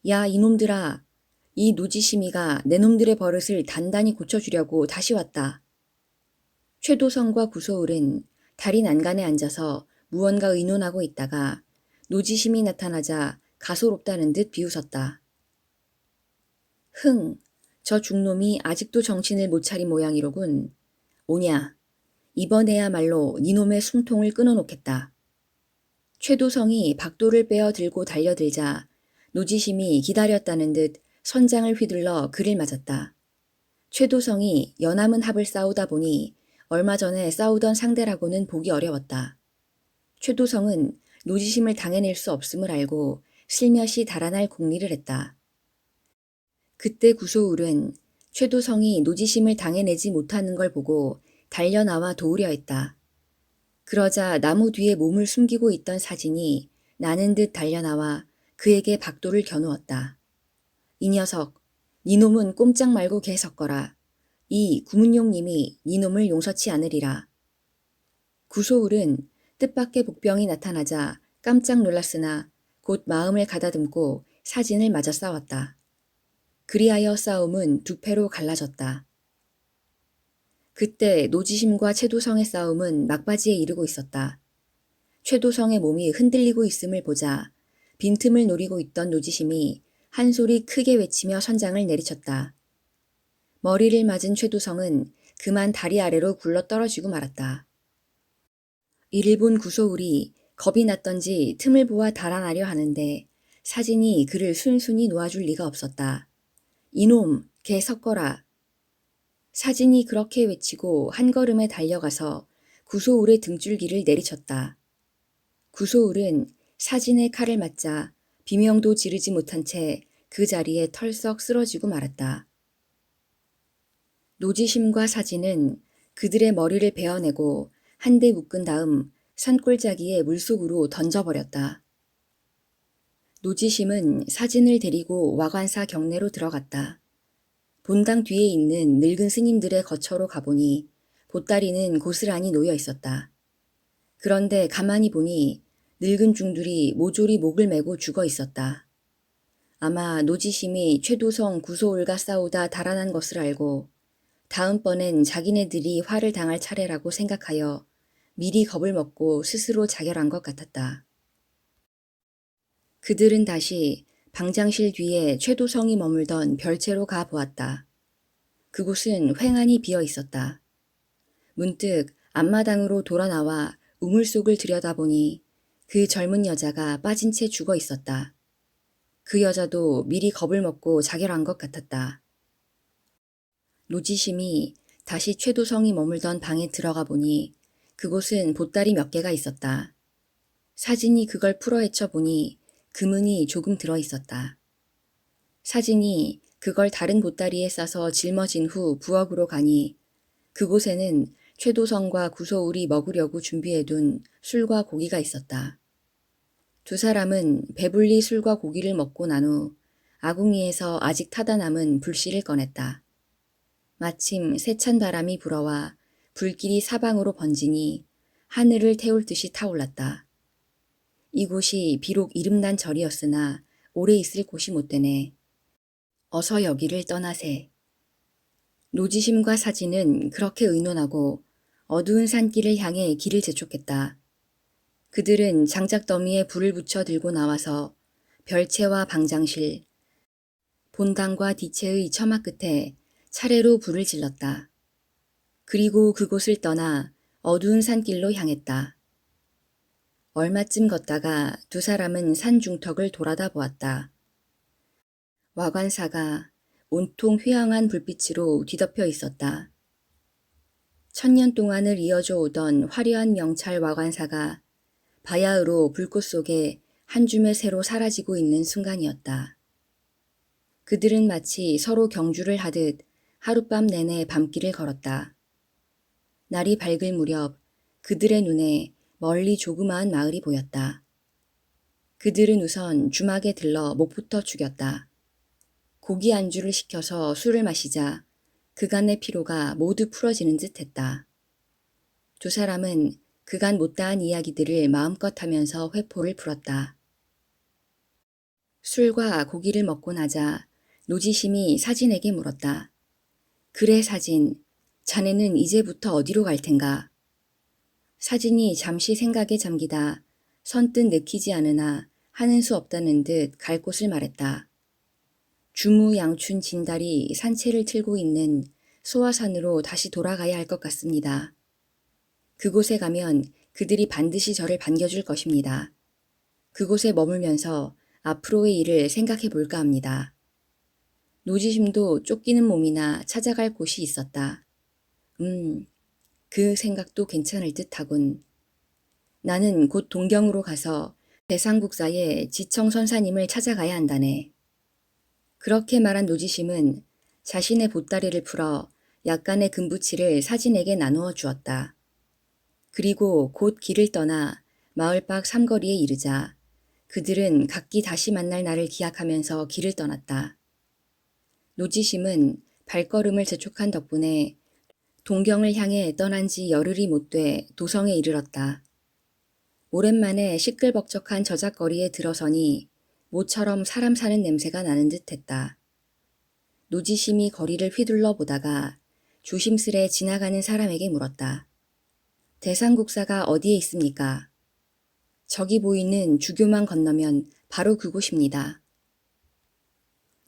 야, 이놈들아! 이 노지심이가 내 놈들의 버릇을 단단히 고쳐주려고 다시 왔다. 최도성과 구소울은 다리 난간에 앉아서 무언가 의논하고 있다가 노지심이 나타나자 가소롭다는 듯 비웃었다. 흥, 저 중놈이 아직도 정신을 못 차린 모양이로군. 오냐, 이번에야말로 니놈의 숨통을 끊어놓겠다. 최도성이 박도를 빼어 들고 달려들자 노지심이 기다렸다는 듯 선장을 휘둘러 그를 맞았다. 최도성이 연함은 합을 싸우다 보니 얼마 전에 싸우던 상대라고는 보기 어려웠다. 최도성은 노지심을 당해낼 수 없음을 알고 슬며시 달아날 궁리를 했다. 그때 구소울은 최도성이 노지심을 당해내지 못하는 걸 보고 달려나와 도우려 했다. 그러자 나무 뒤에 몸을 숨기고 있던 사진이 나는 듯 달려나와 그에게 박도를 겨누었다. 이 녀석, 니놈은 꼼짝 말고 개 섞어라. 이 구문용님이 니놈을 용서치 않으리라. 구소울은 뜻밖의 복병이 나타나자 깜짝 놀랐으나 곧 마음을 가다듬고 사진을 맞아 싸웠다. 그리하여 싸움은 두 패로 갈라졌다. 그때 노지심과 최도성의 싸움은 막바지에 이르고 있었다. 최도성의 몸이 흔들리고 있음을 보자 빈틈을 노리고 있던 노지심이 한 소리 크게 외치며 선장을 내리쳤다. 머리를 맞은 최도성은 그만 다리 아래로 굴러 떨어지고 말았다. 이를 본 구소울이 겁이 났던지 틈을 보아 달아나려 하는데 사진이 그를 순순히 놓아줄 리가 없었다. 이놈, 개 섞어라. 사진이 그렇게 외치고 한 걸음에 달려가서 구소울의 등줄기를 내리쳤다. 구소울은 사진의 칼을 맞자 비명도 지르지 못한 채 그 자리에 털썩 쓰러지고 말았다. 노지심과 사진은 그들의 머리를 베어내고 한데 묶은 다음 산골짜기에 물속으로 던져버렸다. 노지심은 사진을 데리고 와관사 경내로 들어갔다. 본당 뒤에 있는 늙은 스님들의 거처로 가보니 보따리는 고스란히 놓여 있었다. 그런데 가만히 보니 늙은 중들이 모조리 목을 메고 죽어 있었다. 아마 노지심이 최도성 구소울과 싸우다 달아난 것을 알고 다음번엔 자기네들이 화를 당할 차례라고 생각하여 미리 겁을 먹고 스스로 자결한 것 같았다. 그들은 다시 방장실 뒤에 최도성이 머물던 별채로 가 보았다. 그곳은 휑하니 비어 있었다. 문득 앞마당으로 돌아 나와 우물 속을 들여다보니 그 젊은 여자가 빠진 채 죽어 있었다. 그 여자도 미리 겁을 먹고 자결한 것 같았다. 노지심이 다시 최도성이 머물던 방에 들어가 보니 그곳은 보따리 몇 개가 있었다. 사진이 그걸 풀어헤쳐 보니 금은이 조금 들어 있었다. 사진이 그걸 다른 보따리에 싸서 짊어진 후 부엌으로 가니 그곳에는 최도성과 구소울이 먹으려고 준비해둔 술과 고기가 있었다. 두 사람은 배불리 술과 고기를 먹고 난 후 아궁이에서 아직 타다 남은 불씨를 꺼냈다. 마침 세찬 바람이 불어와 불길이 사방으로 번지니 하늘을 태울 듯이 타올랐다. 이곳이 비록 이름난 절이었으나 오래 있을 곳이 못 되네. 어서 여기를 떠나세. 노지심과 사진은 그렇게 의논하고 어두운 산길을 향해 길을 재촉했다. 그들은 장작더미에 불을 붙여 들고 나와서 별채와 방장실, 본당과 뒤채의 처마 끝에 차례로 불을 질렀다. 그리고 그곳을 떠나 어두운 산길로 향했다. 얼마쯤 걷다가 두 사람은 산 중턱을 돌아다 보았다. 와관사가 온통 휘황한 불빛으로 뒤덮여 있었다. 1000년 동안을 이어져 오던 화려한 명찰 와관사가 바야흐로 불꽃 속에 한 줌의 새로 사라지고 있는 순간이었다. 그들은 마치 서로 경주를 하듯 하룻밤 내내 밤길을 걸었다. 날이 밝을 무렵 그들의 눈에 멀리 조그마한 마을이 보였다. 그들은 우선 주막에 들러 목부터 죽였다. 고기 안주를 시켜서 술을 마시자 그간의 피로가 모두 풀어지는 듯 했다. 두 사람은 그간 못다한 이야기들을 마음껏 하면서 회포를 풀었다. 술과 고기를 먹고 나자 노지심이 사진에게 물었다. 그래 사진, 자네는 이제부터 어디로 갈 텐가? 사진이 잠시 생각에 잠기다 선뜻 내키지 않으나 하는 수 없다는 듯 갈 곳을 말했다. 주무 양춘 진달이 산채를 틀고 있는 소화산으로 다시 돌아가야 할 것 같습니다. 그곳에 가면 그들이 반드시 저를 반겨줄 것입니다. 그곳에 머물면서 앞으로의 일을 생각해 볼까 합니다. 노지심도 쫓기는 몸이나 찾아갈 곳이 있었다. 그 생각도 괜찮을 듯하군. 나는 곧 동경으로 가서 대상국사의 지청선사님을 찾아가야 한다네. 그렇게 말한 노지심은 자신의 보따리를 풀어 약간의 금부치를 사진에게 나누어 주었다. 그리고 곧 길을 떠나 마을 밖 삼거리에 이르자 그들은 각기 다시 만날 날을 기약하면서 길을 떠났다. 노지심은 발걸음을 재촉한 덕분에 동경을 향해 떠난 지 열흘이 못 돼 도성에 이르렀다. 오랜만에 시끌벅적한 저작거리에 들어서니 모처럼 사람 사는 냄새가 나는 듯했다. 노지심이 거리를 휘둘러 보다가 조심스레 지나가는 사람에게 물었다. 대상국사가 어디에 있습니까? 저기 보이는 주교만 건너면 바로 그곳입니다.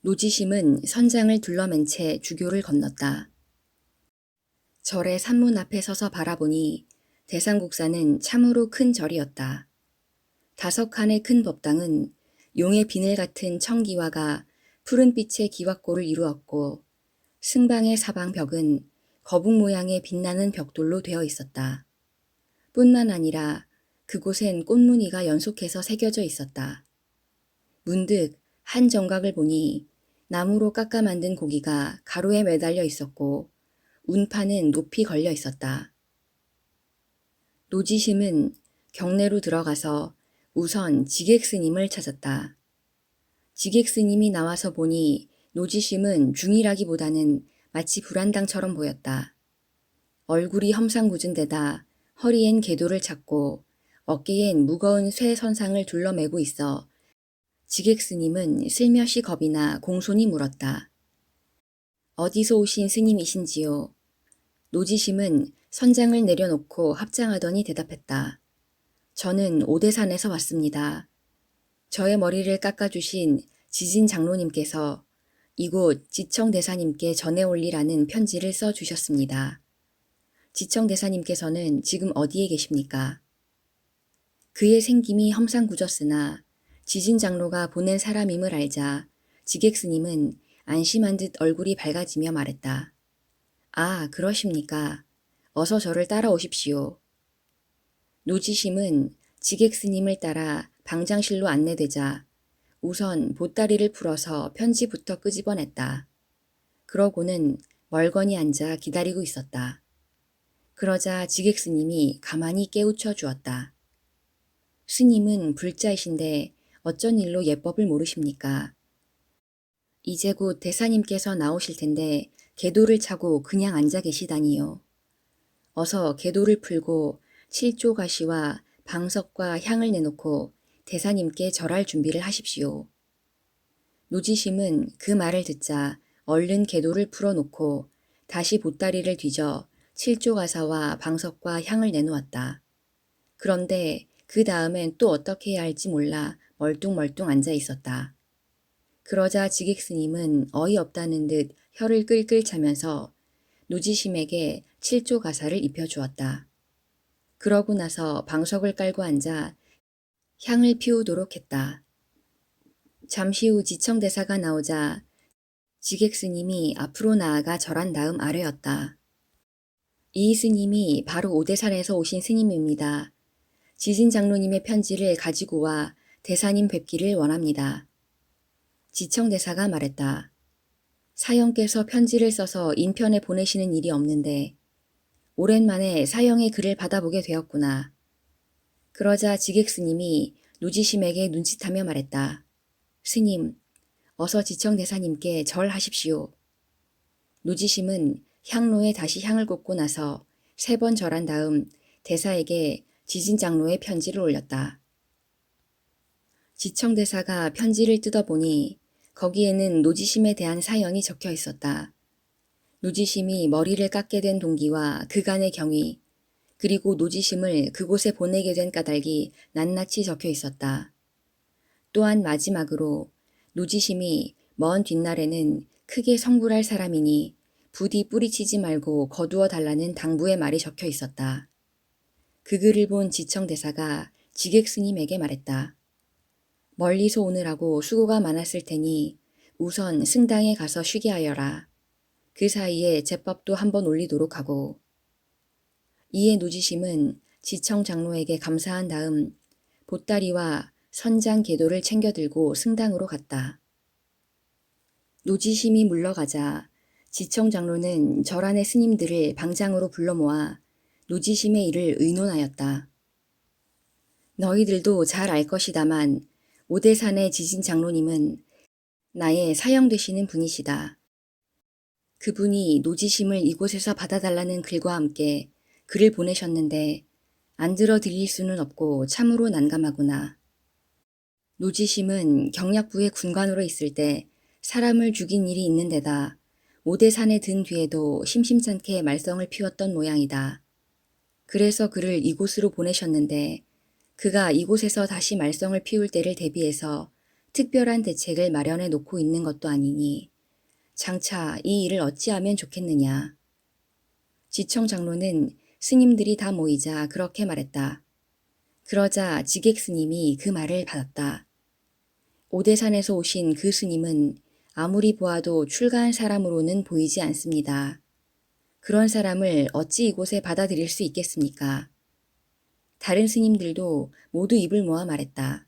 노지심은 선장을 둘러맨 채 주교를 건넜다. 절의 산문 앞에 서서 바라보니 대상국사는 참으로 큰 절이었다. 5칸의 큰 법당은 용의 비늘 같은 청기와가 푸른빛의 기와골을 이루었고 승방의 사방 벽은 거북 모양의 빛나는 벽돌로 되어 있었다. 뿐만 아니라 그곳엔 꽃무늬가 연속해서 새겨져 있었다. 문득 한 정각을 보니 나무로 깎아 만든 고기가 가로에 매달려 있었고 운판은 높이 걸려 있었다. 노지심은 경내로 들어가서 우선 지객스님을 찾았다. 지객스님이 나와서 보니 노지심은 중이라기보다는 마치 불안당처럼 보였다. 얼굴이 험상궂은 데다 허리엔 개도를 찾고 어깨엔 무거운 쇠 선상을 둘러매고 있어 지객스님은 슬며시 겁이나 공손히 물었다. 어디서 오신 스님이신지요? 노지심은 선장을 내려놓고 합장하더니 대답했다. 저는 오대산에서 왔습니다. 저의 머리를 깎아주신 지진 장로님께서 이곳 지청대사님께 전해올리라는 편지를 써주셨습니다. 지청대사님께서는 지금 어디에 계십니까? 그의 생김이 험상궂었으나 지진 장로가 보낸 사람임을 알자 지객스님은 안심한 듯 얼굴이 밝아지며 말했다. 아, 그러십니까? 어서 저를 따라오십시오. 노지심은 지객스님을 따라 방장실로 안내되자 우선 보따리를 풀어서 편지부터 끄집어냈다. 그러고는 멀거니 앉아 기다리고 있었다. 그러자 지객스님이 가만히 깨우쳐 주었다. 스님은 불자이신데 어쩐 일로 예법을 모르십니까? 이제 곧 대사님께서 나오실 텐데 개도를 차고 그냥 앉아 계시다니요. 어서 개도를 풀고 칠조 가시와 방석과 향을 내놓고 대사님께 절할 준비를 하십시오. 노지심은 그 말을 듣자 얼른 개도를 풀어놓고 다시 보따리를 뒤져 칠조 가사와 방석과 향을 내놓았다. 그런데 그 다음엔 또 어떻게 해야 할지 몰라 멀뚱멀뚱 앉아 있었다. 그러자 지객스님은 어이없다는 듯 혀를 끌끌 차면서 노지심에게 칠조 가사를 입혀주었다. 그러고 나서 방석을 깔고 앉아 향을 피우도록 했다. 잠시 후 지청대사가 나오자 지객스님이 앞으로 나아가 절한 다음 아뢰었다. 이 스님이 바로 오대산에서 오신 스님입니다. 지진 장로님의 편지를 가지고 와 대사님 뵙기를 원합니다. 지청대사가 말했다. 사형께서 편지를 써서 인편에 보내시는 일이 없는데 오랜만에 사형의 글을 받아보게 되었구나. 그러자 지객 스님이 노지심에게 눈짓하며 말했다. 스님, 어서 지청대사님께 절하십시오. 노지심은 향로에 다시 향을 꽂고 나서 3번 절한 다음 대사에게 지진장로의 편지를 올렸다. 지청대사가 편지를 뜯어보니 거기에는 노지심에 대한 사연이 적혀 있었다. 노지심이 머리를 깎게 된 동기와 그간의 경위, 그리고 노지심을 그곳에 보내게 된 까닭이 낱낱이 적혀 있었다. 또한 마지막으로 노지심이 먼 뒷날에는 크게 성불할 사람이니 부디 뿌리치지 말고 거두어 달라는 당부의 말이 적혀 있었다. 그 글을 본 지청대사가 지객 스님에게 말했다. 멀리서 오느라고 수고가 많았을 테니 우선 승당에 가서 쉬게 하여라. 그 사이에 제법도 한번 올리도록 하고. 이에 노지심은 지청 장로에게 감사한 다음 보따리와 선장 계도를 챙겨 들고 승당으로 갔다. 노지심이 물러가자 지청 장로는 절안의 스님들을 방장으로 불러 모아 노지심의 일을 의논하였다. 너희들도 잘 알 것이다만 오대산의 지진 장로님은 나의 사형되시는 분이시다. 그분이 노지심을 이곳에서 받아달라는 글과 함께 글을 보내셨는데 안 들어 드릴 수는 없고 참으로 난감하구나. 노지심은 경약부의 군관으로 있을 때 사람을 죽인 일이 있는 데다 오대산에 든 뒤에도 심심찮게 말썽을 피웠던 모양이다. 그래서 그를 이곳으로 보내셨는데 그가 이곳에서 다시 말썽을 피울 때를 대비해서 특별한 대책을 마련해 놓고 있는 것도 아니니 장차 이 일을 어찌하면 좋겠느냐. 지청 장로는 스님들이 다 모이자 그렇게 말했다. 그러자 지객 스님이 그 말을 받았다. 오대산에서 오신 그 스님은 아무리 보아도 출가한 사람으로는 보이지 않습니다. 그런 사람을 어찌 이곳에 받아들일 수 있겠습니까? 다른 스님들도 모두 입을 모아 말했다.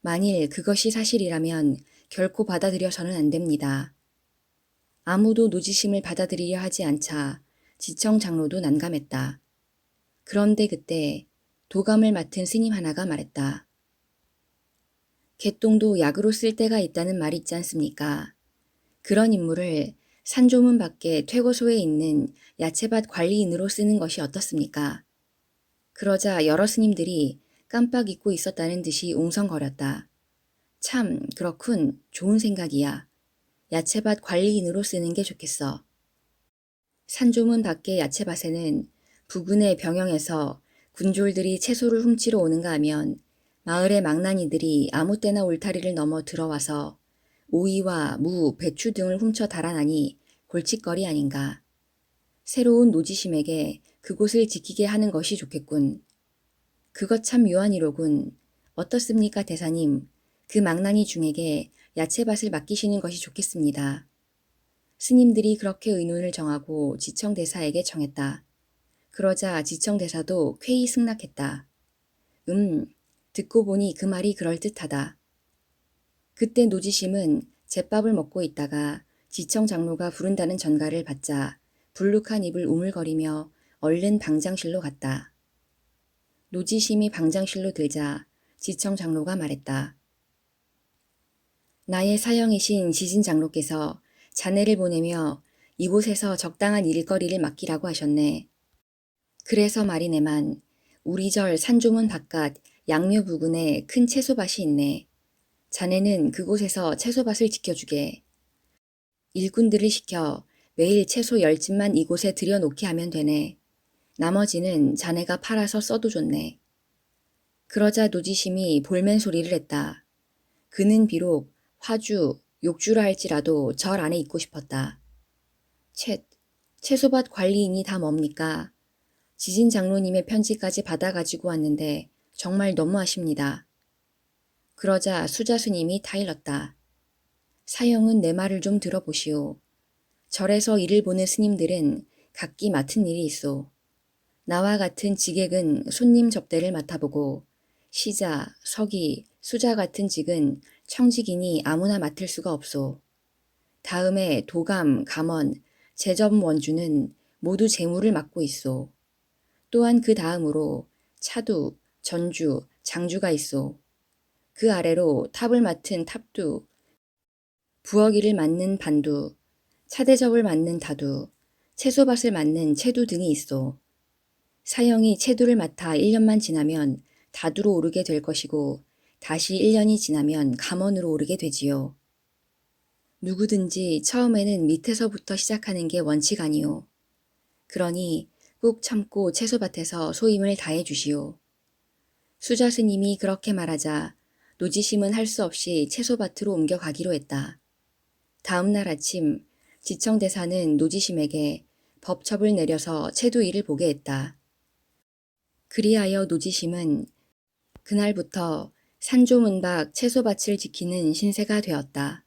만일 그것이 사실이라면 결코 받아들여서는 안 됩니다. 아무도 노지심을 받아들이려 하지 않자 지청 장로도 난감했다. 그런데 그때 도감을 맡은 스님 하나가 말했다. 개똥도 약으로 쓸 때가 있다는 말이 있지 않습니까? 그런 인물을 산조문 밖에 퇴거소에 있는 야채밭 관리인으로 쓰는 것이 어떻습니까? 그러자 여러 스님들이 깜빡 잊고 있었다는 듯이 웅성거렸다. 참 그렇군. 좋은 생각이야. 야채밭 관리인으로 쓰는 게 좋겠어. 산조문 밖의 야채밭에는 부근의 병영에서 군졸들이 채소를 훔치러 오는가 하면 마을의 망나니들이 아무 때나 울타리를 넘어 들어와서 오이와 무, 배추 등을 훔쳐 달아나니 골칫거리 아닌가. 새로운 노지심에게 그곳을 지키게 하는 것이 좋겠군. 그것 참 묘한 이로군. 어떻습니까, 대사님? 그 망나니 중에게 야채밭을 맡기시는 것이 좋겠습니다. 스님들이 그렇게 의논을 정하고 지청대사에게 청했다. 그러자 지청대사도 쾌히 승낙했다. 듣고 보니 그 말이 그럴듯하다. 그때 노지심은 잿밥을 먹고 있다가 지청 장로가 부른다는 전가를 받자 불룩한 입을 우물거리며 얼른 방장실로 갔다. 노지심이 방장실로 들자 지청 장로가 말했다. 나의 사형이신 지진 장로께서 자네를 보내며 이곳에서 적당한 일거리를 맡기라고 하셨네. 그래서 말이네만 우리 절 산조문 바깥 양묘 부근에 큰 채소밭이 있네. 자네는 그곳에서 채소밭을 지켜주게. 일꾼들을 시켜 매일 채소 10집만 이곳에 들여놓게 하면 되네. 나머지는 자네가 팔아서 써도 좋네. 그러자 노지심이 볼멘 소리를 했다. 그는 비록 화주, 욕주라 할지라도 절 안에 있고 싶었다. 채소밭 관리인이 다 뭡니까? 지진 장로님의 편지까지 받아가지고 왔는데 정말 너무하십니다. 그러자 수자 스님이 타일렀다. 사형은 내 말을 좀 들어보시오. 절에서 일을 보는 스님들은 각기 맡은 일이 있어. 나와 같은 지객은 손님 접대를 맡아보고 시자, 서기, 수자 같은 직은 청직인이 아무나 맡을 수가 없소. 다음에 도감, 감원, 제점 원주는 모두 재무를 맡고 있소. 또한 그 다음으로 차두, 전주, 장주가 있소. 그 아래로 탑을 맡은 탑두, 부엌일을 맡는 반두, 차대접을 맡는 다두, 채소밭을 맡는 채두 등이 있어. 사형이 채두를 맡아 1년만 지나면 다두로 오르게 될 것이고 다시 1년이 지나면 감원으로 오르게 되지요. 누구든지 처음에는 밑에서부터 시작하는 게 원칙 아니오. 그러니 꾹 참고 채소밭에서 소임을 다해 주시오. 수자 스님이 그렇게 말하자 노지심은 할 수 없이 채소밭으로 옮겨가기로 했다. 다음 날 아침 지청대사는 노지심에게 법첩을 내려서 채도 일을 보게 했다. 그리하여 노지심은 그날부터 산조문 밖 채소밭을 지키는 신세가 되었다.